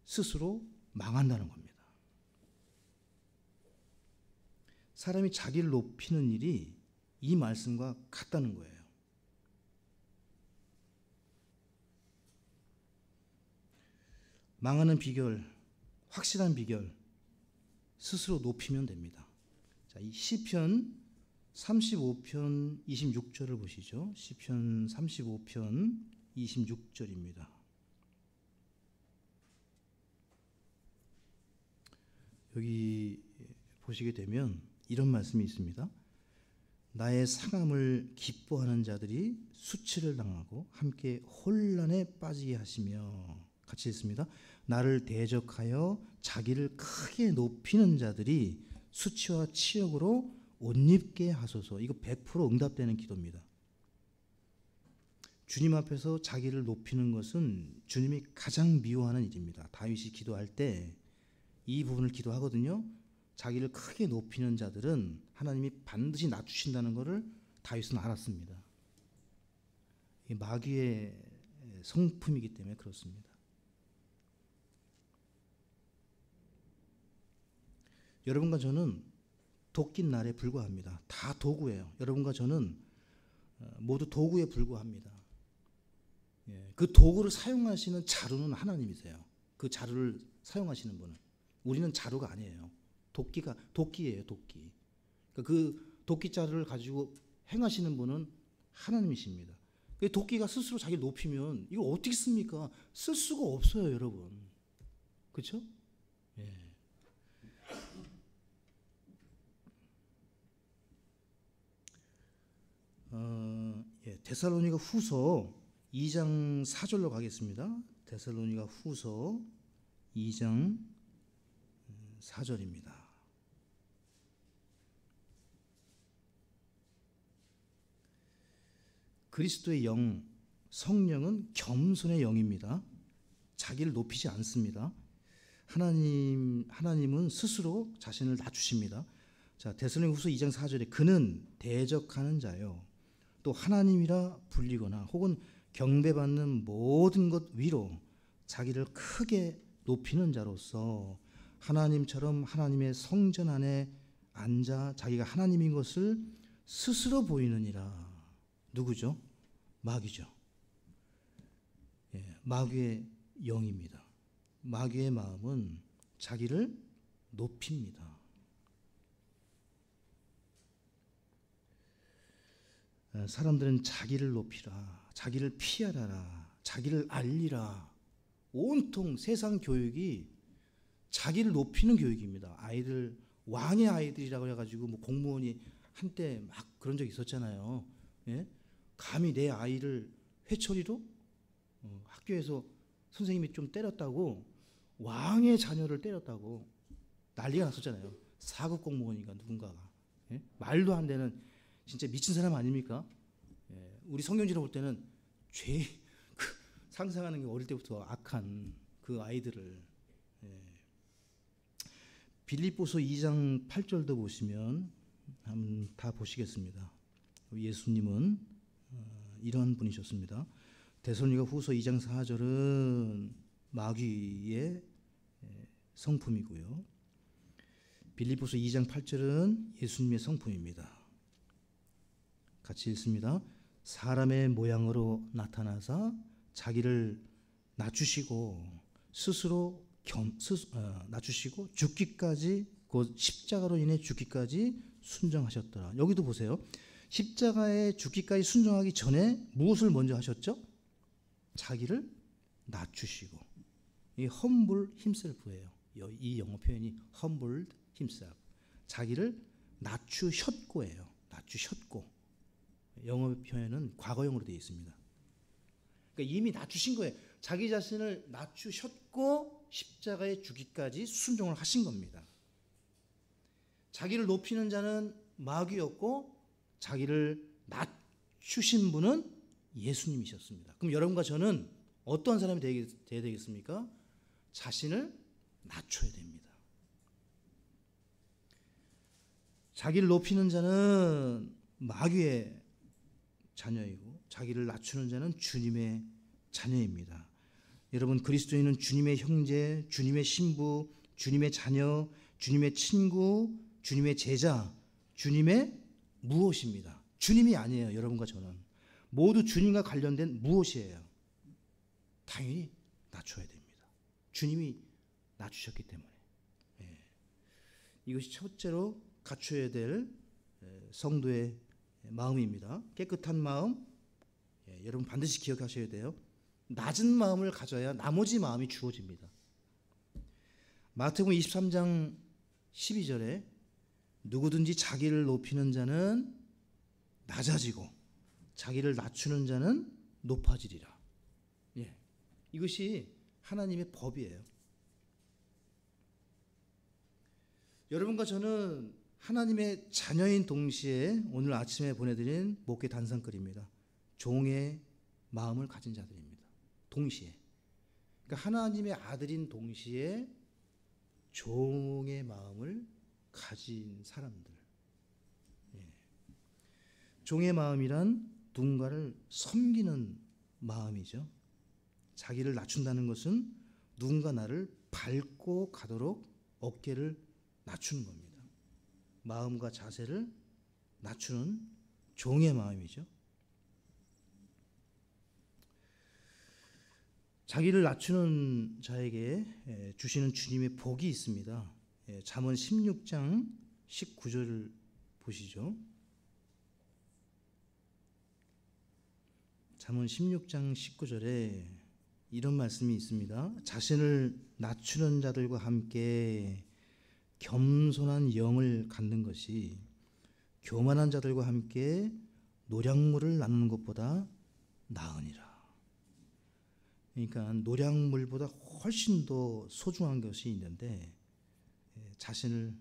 스스로 망한다는 겁니다. 사람이 자기를 높이는 일이 이 말씀과 같다는 거예요. 망하는 비결, 확실한 비결, 스스로 높이면 됩니다. 자, 이 시편 35편 26절을 보시죠. 시편 35편 26절입니다. 여기 보시게 되면 이런 말씀이 있습니다. 나의 상함을 기뻐하는 자들이 수치를 당하고 함께 혼란에 빠지게 하시며, 같이 읽습니다. 나를 대적하여 자기를 크게 높이는 자들이 수치와 치욕으로 옷 입게 하소서. 이거 100% 응답되는 기도입니다. 주님 앞에서 자기를 높이는 것은 주님이 가장 미워하는 일입니다. 다윗이 기도할 때 이 부분을 기도하거든요. 자기를 크게 높이는 자들은 하나님이 반드시 낮추신다는 것을 다윗은 알았습니다. 이게 마귀의 성품이기 때문에 그렇습니다. 여러분과 저는 도끼 날에 불과합니다. 다 도구예요. 여러분과 저는 모두 도구에 불과합니다. 그 도구를 사용하시는 자루는 하나님이세요. 그 자루를 사용하시는 분은. 우리는 자루가 아니에요. 도끼예요, 도끼. 그 도끼 자루를 가지고 행하시는 분은 하나님이십니다. 그 도끼가 스스로 자기를 높이면 이거 어떻게 씁니까? 쓸 수가 없어요, 여러분. 그렇죠? 예. 데살로니가 후서 2장 4절로 가겠습니다. 데살로니가 후서 2장 4절입니다. 그리스도의 영, 성령은 겸손의 영입니다. 자기를 높이지 않습니다. 하나님은 스스로 자신을 낮추십니다. 자, 데살로니가 후서 2장 4절에 그는 대적하는 자요 또 하나님이라 불리거나 혹은 경배받는 모든 것 위로 자기를 크게 높이는 자로서 하나님처럼 하나님의 성전 안에 앉아 자기가 하나님인 것을 스스로 보이느니라. 누구죠? 마귀죠. 마귀의 영입니다. 마귀의 마음은 자기를 높입니다. 사람들은 자기를 높이라, 자기를 피하라, 자기를 알리라. 온통 세상 교육이 자기를 높이는 교육입니다. 아이들, 왕의 아이들이라고 해가지고 뭐 공무원이 한때 막 그런 적이 있었잖아요. 예? 감히 내 아이를 회초리로 학교에서 선생님이 좀 때렸다고, 왕의 자녀를 때렸다고 난리가 났었잖아요. 4급 공무원인가 누군가가. 예? 말도 안 되는 진짜 미친 사람 아닙니까? 예, 우리 성경지로 볼 때는 상상하는 게 어릴 때부터 악한 그 아이들을. 빌립보서 2장 8절도 보시면 한번 다 보시겠습니다. 예수님은 이런 분이셨습니다. 데살로니가 후서 2장 4절은 마귀의 성품이고요. 빌립보서 2장 8절은 예수님의 성품입니다. 같이 읽습니다. 사람의 모양으로 나타나사 자기를 낮추시고 스스로 낮추시고 죽기까지, 곧 십자가로 인해 죽기까지 순종하셨더라. 여기도 보세요. 십자가에 죽기까지 순종하기 전에 무엇을 먼저 하셨죠? 자기를 낮추시고. 이 humble himself예요. 이 영어 표현이 humbled himself. 자기를 낮추셨고예요. 낮추셨고. 영어 표현은 과거형으로 되어 있습니다. 그러니까 이미 낮추신 거예요. 자기 자신을 낮추셨고 십자가에 죽기까지 순종을 하신 겁니다. 자기를 높이는 자는 마귀였고 자기를 낮추신 분은 예수님이셨습니다. 그럼 여러분과 저는 어떠한 사람이 되어야 되겠습니까? 자신을 낮춰야 됩니다. 자기를 높이는 자는 마귀의 자녀이고 자기를 낮추는 자는 주님의 자녀입니다. 여러분, 그리스도인은 주님의 형제, 주님의 신부, 주님의 자녀, 주님의 친구, 주님의 제자, 주님의 무엇입니다. 주님이 아니에요. 여러분과 저는 모두 주님과 관련된 무엇이에요. 당연히 낮춰야 됩니다. 주님이 낮추셨기 때문에. 이것이 첫째로 갖춰야 될 성도의 마음입니다. 깨끗한 마음, 여러분 반드시 기억하셔야 돼요. 낮은 마음을 가져야 나머지 마음이 주어집니다. 마태복음 23장 12절에 누구든지 자기를 높이는 자는 낮아지고 자기를 낮추는 자는 높아지리라. 이것이 하나님의 법이에요. 여러분과 저는 하나님의 자녀인 동시에 오늘 아침에 보내드린 목회 단상글입니다. 종의 마음을 가진 자들입니다. 동시에. 그러니까 하나님의 아들인 동시에 종의 마음을 가진 사람들. 종의 마음이란 누군가를 섬기는 마음이죠. 자기를 낮춘다는 것은 누군가 나를 밟고 가도록 어깨를 낮추는 겁니다. 마음과 자세를 낮추는 종의 마음이죠. 자기를 낮추는 자에게 주시는 주님의 복이 있습니다. 잠언 16장 19절을 보시죠. 잠언 16장 19절에 이런 말씀이 있습니다. 자신을 낮추는 자들과 함께 겸손한 영을 갖는 것이 교만한 자들과 함께 노량물을 나누는 것보다 나으니라. 그러니까 노량물보다 훨씬 더 소중한 것이 있는데 자신을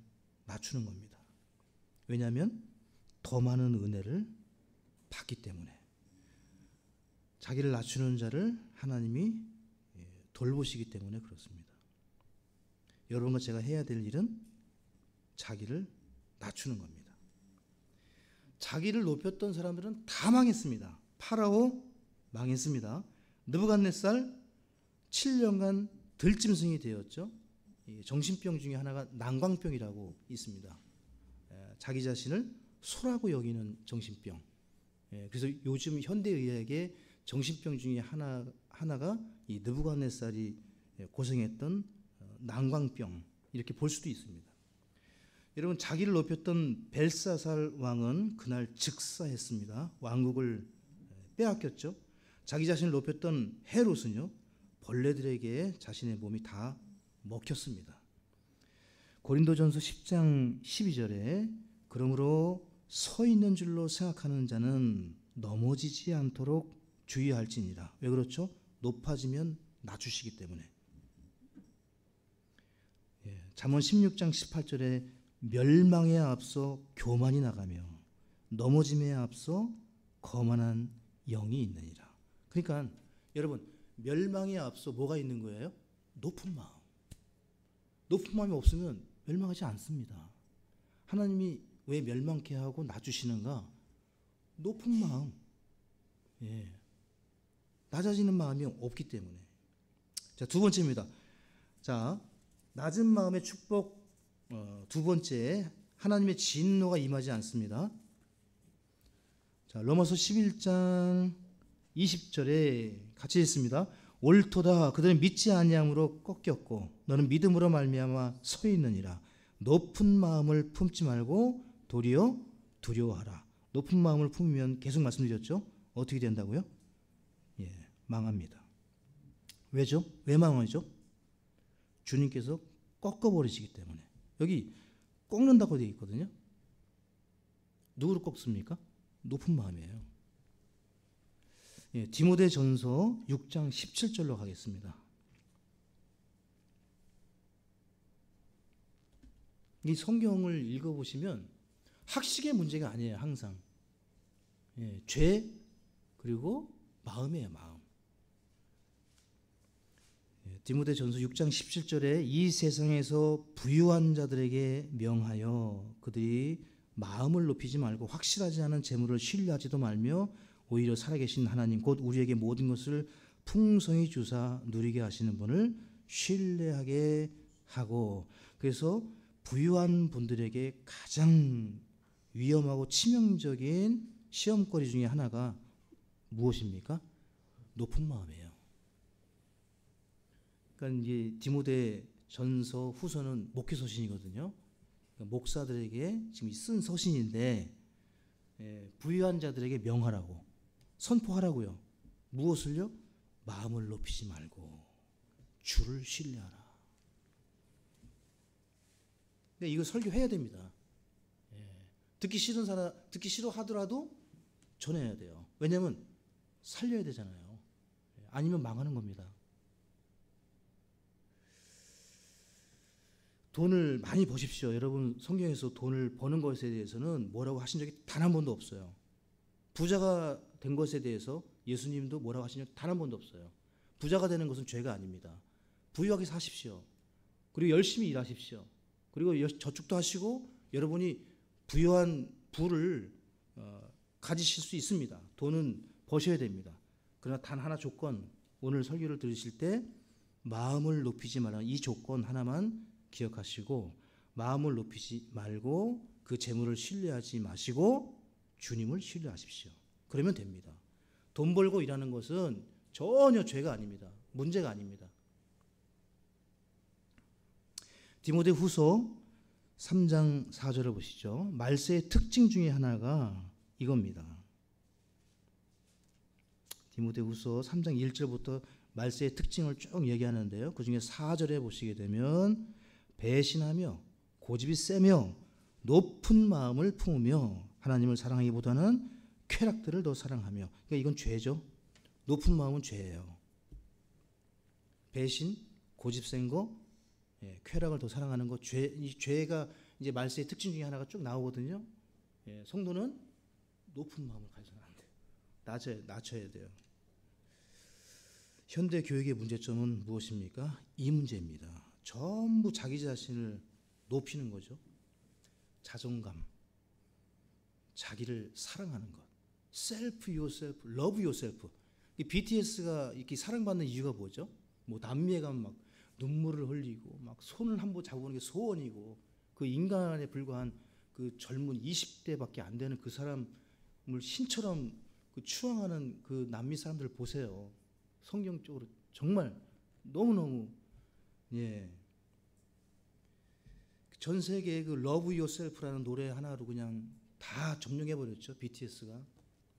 낮추는 겁니다. 왜냐하면 더 많은 은혜를 받기 때문에. 자기를 낮추는 자를 하나님이 돌보시기 때문에 그렇습니다. 여러분과 제가 해야 될 일은 자기를 낮추는 겁니다. 자기를 높였던 사람들은 다 망했습니다. 파라오 망했습니다. 느부갓네살 7년간 들짐승이 되었죠. 정신병 중에 하나가 난광병이라고 있습니다. 자기 자신을 소라고 여기는 정신병. 그래서 요즘 현대의학의 정신병 중에 하나가 이 느부갓네살이 고생했던 난광병, 이렇게 볼 수도 있습니다. 여러분, 자기를 높였던 벨사살 왕은 그날 즉사했습니다. 왕국을 빼앗겼죠. 자기 자신을 높였던 헤롯은요, 벌레들에게 자신의 몸이 다 먹혔습니다. 고린도전서 10장 12절에 그러므로 서 있는 줄로 생각하는 자는 넘어지지 않도록 주의할지니라. 왜 그렇죠? 높아지면 낮추시기 때문에. 잠언 16장 18절에 멸망에 앞서 교만이 나가며 넘어짐에 앞서 거만한 영이 있느니라. 그러니까 여러분, 멸망에 앞서 뭐가 있는 거예요? 높은 마음. 높은 마음이 없으면 멸망하지 않습니다. 하나님이 왜 멸망케 하고 낮추시는가? 높은 마음, 예, 낮아지는 마음이 없기 때문에. 자, 두 번째입니다. 자, 낮은 마음의 축복. 두 번째, 하나님의 진노가 임하지 않습니다. 자, 로마서 11장 20절에 같이 읽습니다. 옳도다 그들은 믿지 아니함으로 꺾였고 너는 믿음으로 말미암아 서 있느니라. 높은 마음을 품지 말고 도리어 두려워하라. 높은 마음을 품으면 계속 말씀드렸죠. 어떻게 된다고요? 예, 망합니다. 왜죠? 왜 망하죠? 주님께서 꺾어버리시기 때문에. 여기 꺾는다고 되어 있거든요. 누구를 꺾습니까? 높은 마음이에요. 예, 디모데전서 6장 17절로 가겠습니다. 이 성경을 읽어보시면 학식의 문제가 아니에요. 항상 예, 죄 그리고 마음이에요. 마음. 예, 디모데전서 6장 17절에 이 세상에서 부유한 자들에게 명하여 그들이 마음을 높이지 말고 확실하지 않은 재물을 신뢰하지도 말며 오히려 살아계신 하나님 곧 우리에게 모든 것을 풍성히 주사 누리게 하시는 분을 신뢰하게 하고. 그래서 부유한 분들에게 가장 위험하고 치명적인 시험거리 중에 하나가 무엇입니까? 높은 마음이에요. 그러니까 이제 디모데 전서 후서는 목회 서신이거든요. 그러니까 목사들에게 지금 쓴 서신인데 부유한 자들에게 명하라고 선포하라고요. 무엇을요? 마음을 높이지 말고 주를 신뢰하라. 근데 이거 설교해야 됩니다. 듣기 싫은 사람, 듣기 싫어하더라도 전해야 돼요. 왜냐하면 살려야 되잖아요. 아니면 망하는 겁니다. 돈을 많이 버십시오. 여러분 성경에서 돈을 버는 것에 대해서는 뭐라고 하신 적이 단 한 번도 없어요. 부자가 된 것에 대해서 예수님도 뭐라고 하신 적이 단 한 번도 없어요. 부자가 되는 것은 죄가 아닙니다. 부유하게 사십시오. 그리고 열심히 일하십시오. 그리고 저축도 하시고 여러분이 부유한 부를 가지실 수 있습니다. 돈은 버셔야 됩니다. 그러나 단 하나 조건, 오늘 설교를 들으실 때 마음을 높이지 말라. 이 조건 하나만 기억하시고 마음을 높이지 말고 그 재물을 신뢰하지 마시고 주님을 신뢰하십시오. 그러면 됩니다. 돈 벌고 일하는 것은 전혀 죄가 아닙니다. 문제가 아닙니다. 디모데 후서 3장 4절을 보시죠. 말세의 특징 중에 하나가 이겁니다. 디모데 후서 3장 1절부터 말세의 특징을 쭉 얘기하는데요. 그 중에 4절에 보시게 되면 배신하며 고집이 세며 높은 마음을 품으며 하나님을 사랑하기보다는 쾌락들을 더 사랑하며. 그러니까 이건 죄죠. 높은 마음은 죄예요. 배신, 고집 센 거, 쾌락을 더 사랑하는 거, 이 죄가 이제 말세의 특징 중에 하나가 쭉 나오거든요. 성도는 높은 마음을 가져서는 안 돼요. 낮춰야 돼요. 현대 교육의 문제점은 무엇입니까? 이 문제입니다. 전부 자기 자신을 높이는 거죠. 자존감, 자기를 사랑하는 것, self yourself, love yourself. 이 BTS가 이렇게 사랑받는 이유가 뭐죠? 뭐 남미에 가면 막 눈물을 흘리고 막 손을 한 번 잡아보는 게 소원이고 그 인간에 불과한 그 젊은 20대밖에 안 되는 그 사람을 신처럼 그 추앙하는 그 남미 사람들 보세요. 성경적으로 정말 너무너무 전 세계의 그 Love Yourself라는 노래 하나로 그냥 다 점령해버렸죠. BTS가.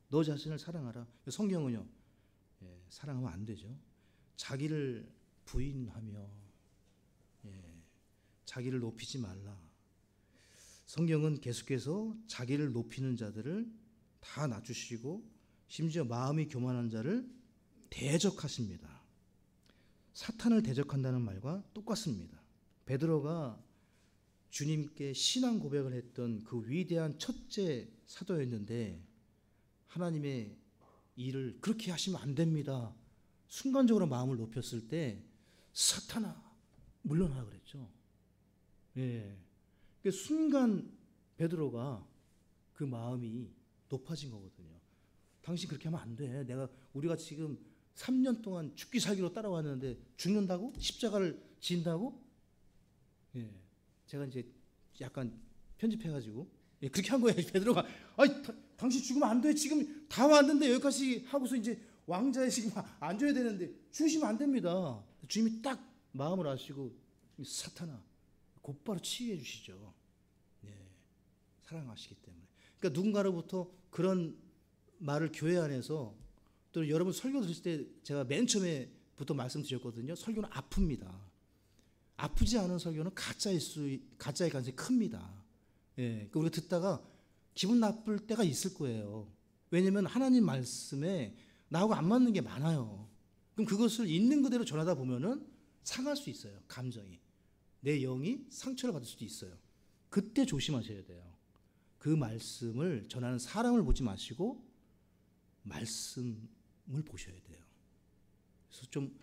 너 자신을 사랑하라. 성경은요. 사랑하면 안 되죠. 자기를 부인하며 자기를 높이지 말라. 성경은 계속해서 자기를 높이는 자들을 다 낮추시고 심지어 마음이 교만한 자를 대적하십니다. 사탄을 대적한다는 말과 똑같습니다. 베드로가 주님께 신앙 고백을 했던 그 위대한 첫째 사도였는데 하나님의 일을 그렇게 하시면 안 됩니다. 순간적으로 마음을 높였을 때 사탄아 물러나라 그랬죠. 순간 베드로가 그 마음이 높아진 거거든요. 당신 그렇게 하면 안 돼. 우리가 지금 3년 동안 죽기 살기로 따라왔는데 죽는다고? 십자가를 지인다고? 예. 제가 이제 약간 편집해가지고 그렇게 한 거예요. 베드로가 당신 죽으면 안 돼. 지금 다 왔는데 여기까지 하고서 이제 왕자의 지금 앉아야 되는데 죽으시면 안 됩니다. 주님이 딱 마음을 아시고 사탄아 곧바로 치유해 주시죠. 예. 사랑하시기 때문에. 그러니까 누군가로부터 그런 말을 교회 안에서 또 여러분 설교 들으실 때 제가 맨 처음에부터 말씀드렸거든요. 설교는 아픕니다. 아프지 않은 설교는 가짜일 가짜의 가능성이 큽니다. 예, 우리가 듣다가 기분 나쁠 때가 있을 거예요. 왜냐하면 하나님 말씀에 나하고 안 맞는 게 많아요. 그럼 그것을 있는 그대로 전하다 보면은 상할 수 있어요. 감정이. 내 영이 상처를 받을 수도 있어요. 그때 조심하셔야 돼요. 그 말씀을 전하는 사람을 보지 마시고 말씀을 보셔야 돼요. 그래서 좀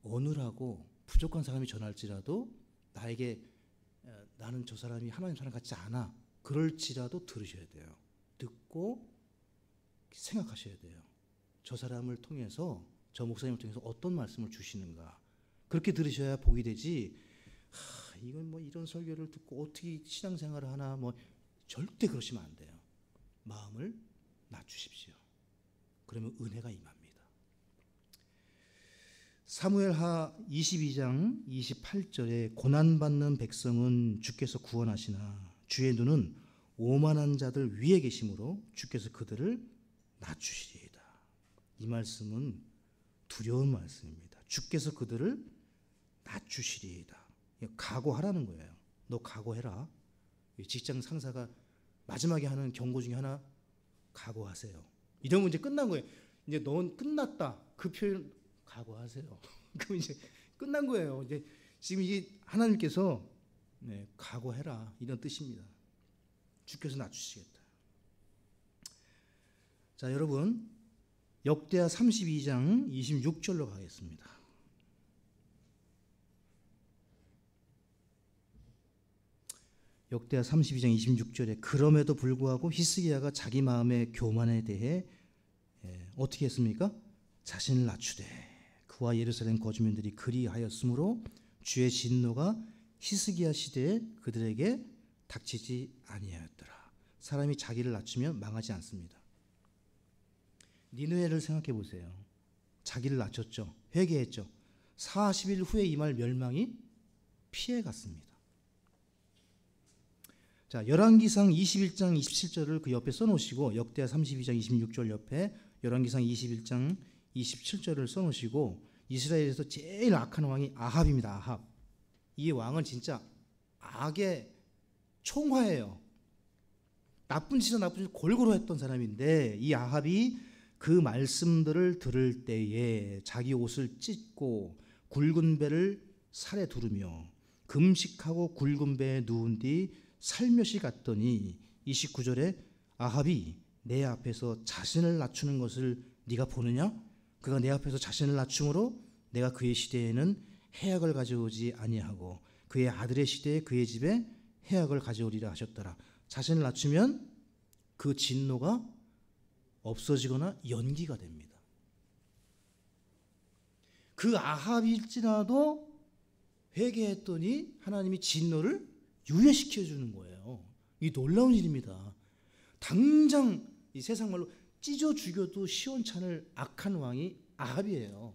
어눌하고 부족한 사람이 전할지라도 나에게 나는 저 사람이 하나님 사람 같지 않아. 그럴지라도 들으셔야 돼요. 듣고 생각하셔야 돼요. 저 사람을 통해서 저 목사님을 통해서 어떤 말씀을 주시는가. 그렇게 들으셔야 복이 되지. 이건 뭐 이런 설교를 듣고 어떻게 신앙생활을 하나 뭐 절대 그러시면 안 돼요. 마음을 낮추십시오. 그러면 은혜가 임합니다. 사무엘하 22장 28절에 고난받는 백성은 주께서 구원하시나 주의 눈은 오만한 자들 위에 계심으로 주께서 그들을 낮추시리이다. 이 말씀은 두려운 말씀입니다. 주께서 그들을 낮추시리이다. 각오하라는 거예요. 너 각오해라. 직장 상사가 마지막에 하는 경고 중에 하나 각오하세요. 이러면 이제 끝난 거예요. 이제 넌 끝났다. 그 표현 각오하세요. 그럼 이제 끝난 거예요. 이제 지금 이게 하나님께서 각오해라 이런 뜻입니다. 주께서 낮추시겠다. 자, 여러분 역대하 32장 26절로 가겠습니다. 역대하 32장 26절에 그럼에도 불구하고 히스기야가 자기 마음의 교만에 대해 어떻게 했습니까? 자신을 낮추되 그와 예루살렘 거주민들이 그리하였으므로 주의 진노가 히스기야 시대에 그들에게 닥치지 아니하였더라. 사람이 자기를 낮추면 망하지 않습니다. 니느웨를 생각해 보세요. 자기를 낮췄죠. 회개했죠. 40일 후에 임할 멸망이 피해갔습니다. 자, 열왕기상 21장 27절을 그 옆에 써놓으시고 역대하 32장 26절 옆에 열왕기상 21장 27절을 써놓으시고 이스라엘에서 제일 악한 왕이 아합입니다. 아합. 이 왕은 진짜 악의 총화예요. 나쁜 짓은 나쁜 짓 골고루 했던 사람인데 이 아합이 그 말씀들을 들을 때에 자기 옷을 찢고 굵은 배를 살에 두르며 금식하고 굵은 배에 누운 뒤 살며시 갔더니 29절에 아합이 내 앞에서 자신을 낮추는 것을 네가 보느냐? 그가 내 앞에서 자신을 낮춤으로 내가 그의 시대에는 해악을 가져오지 아니하고 그의 아들의 시대에 그의 집에 해악을 가져오리라 하셨더라. 자신을 낮추면 그 진노가 없어지거나 연기가 됩니다. 그 아합일지라도 회개했더니 하나님이 진노를 유예시켜 주는 거예요. 이 놀라운 일입니다. 당장 이 세상 말로 찢어 죽여도 시원찮을 악한 왕이 아합이에요.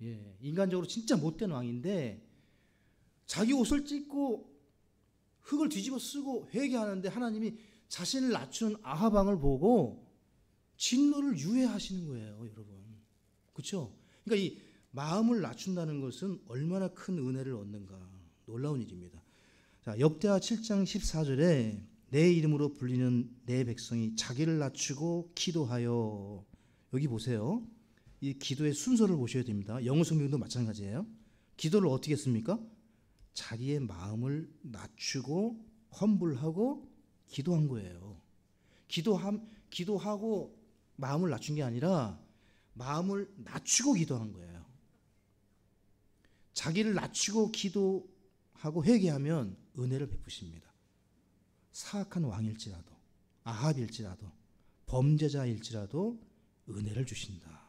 예, 인간적으로 진짜 못된 왕인데 자기 옷을 찢고 흙을 뒤집어 쓰고 회개하는데 하나님이 자신을 낮추는 아합 왕을 보고 진노를 유예하시는 거예요, 여러분. 그렇죠? 그러니까 이 마음을 낮춘다는 것은 얼마나 큰 은혜를 얻는가. 놀라운 일입니다. 자, 역대하 7장 14절에 내 이름으로 불리는 내 백성이 자기를 낮추고 기도하여. 여기 보세요. 이 기도의 순서를 보셔야 됩니다. 영어 성경도 마찬가지예요. 기도를 어떻게 했습니까? 자기의 마음을 낮추고 험불하고 기도한 거예요. 기도하고 마음을 낮춘 게 아니라 마음을 낮추고 기도한 거예요. 자기를 낮추고 기도하고 회개하면 은혜를 베푸십니다. 사악한 왕일지라도 아합일지라도 범죄자일지라도 은혜를 주신다.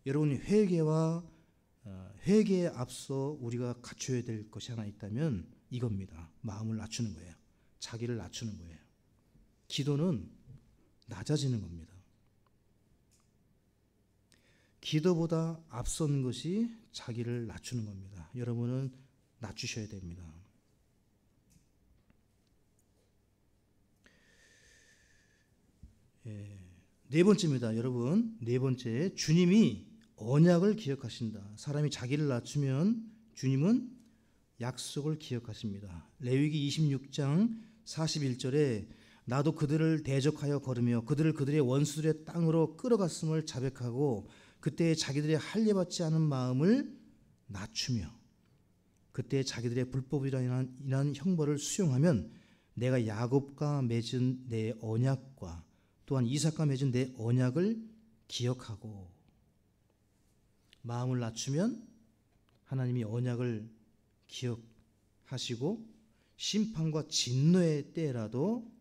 여러분, 회개에 앞서 우리가 갖춰야 될 것이 하나 있다면 이겁니다. 마음을 낮추는 거예요. 자기를 낮추는 거예요. 기도는 낮아지는 겁니다. 기도보다 앞선 것이 자기를 낮추는 겁니다. 여러분은 낮추셔야 됩니다. 네 번째입니다. 여러분, 네 번째, 주님이 언약을 기억하신다. 사람이 자기를 낮추면 주님은 약속을 기억하십니다. 레위기 26장 41절에 나도 그들을 대적하여 걸으며 그들을 그들의 원수들의 땅으로 끌어갔음을 자백하고 그때 자기들의 할례받지 않은 마음을 낮추며 그때 자기들의 불법이라 인한 형벌을 수용하면 내가 야곱과 맺은 내 언약과 또한 이삭과 맺은 내 언약을 기억하고, 마음을 낮추면 하나님이 언약을 기억하시고 심판과 진노의 때라도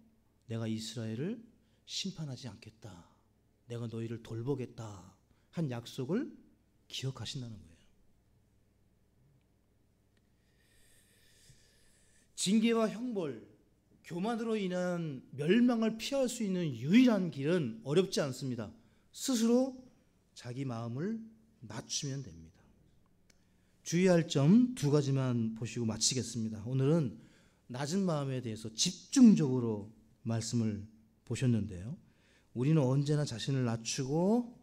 내가 이스라엘을 심판하지 않겠다, 내가 너희를 돌보겠다 한 약속을 기억하신다는 거예요. 징계와 형벌, 교만으로 인한 멸망을 피할 수 있는 유일한 길은 어렵지 않습니다. 스스로 자기 마음을 낮추면 됩니다. 주의할 점 두 가지만 보시고 마치겠습니다. 오늘은 낮은 마음에 대해서 집중적으로 말씀을 보셨는데요. 우리는 언제나 자신을 낮추고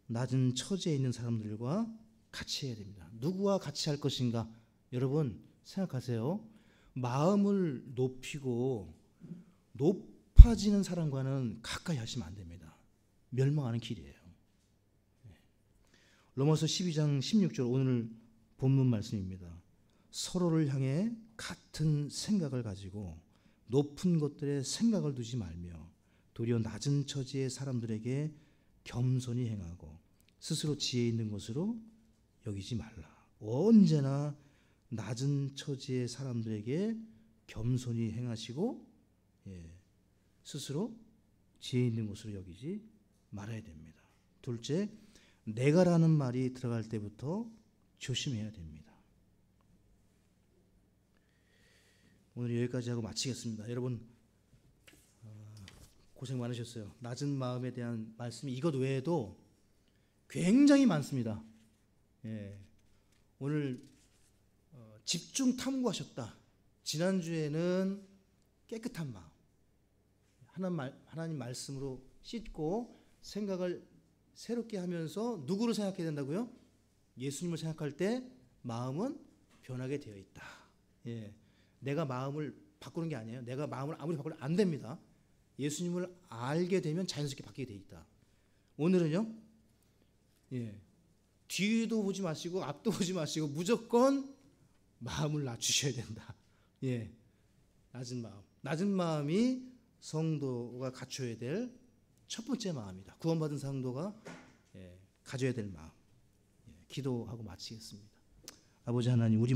낮은 처지에 있는 사람들과 같이 해야 됩니다. 누구와 같이 할 것인가? 여러분 생각하세요. 마음을 높이고 높아지는 사람과는 가까이 하시면 안 됩니다. 멸망하는 길이에요. 로마서 12장 16절 오늘 본문 말씀입니다. 서로를 향해 같은 생각을 가지고 높은 것들에 생각을 두지 말며 도리어 낮은 처지의 사람들에게 겸손히 행하고 스스로 지혜 있는 것으로 여기지 말라. 언제나 낮은 처지의 사람들에게 겸손히 행하시고 스스로 지혜 있는 것으로 여기지 말아야 됩니다. 둘째, 내가라는 말이 들어갈 때부터 조심해야 됩니다. 오늘 여기까지 하고 마치겠습니다. 여러분 고생 많으셨어요. 낮은 마음에 대한 말씀이 이것 외에도 굉장히 많습니다. 오늘 집중 탐구하셨다. 지난주에는 깨끗한 마음, 하나님 말씀으로 씻고 생각을 새롭게 하면서 누구를 생각해야 된다고요? 예수님을 생각할 때 마음은 변하게 되어 있다. 내가 마음을 바꾸는 게 아니에요. 내가 마음을 아무리 바꾸면 안 됩니다. 예수님을 알게 되면 자연스럽게 바뀌게 되어 있다. 오늘은요, 뒤도 보지 마시고 앞도 보지 마시고 무조건 마음을 낮추셔야 된다. 낮은 마음이 성도가 갖춰야 될 첫 번째 마음이다. 구원받은 성도가 가져야 될 마음. 기도하고 마치겠습니다. 아버지 하나님, 우리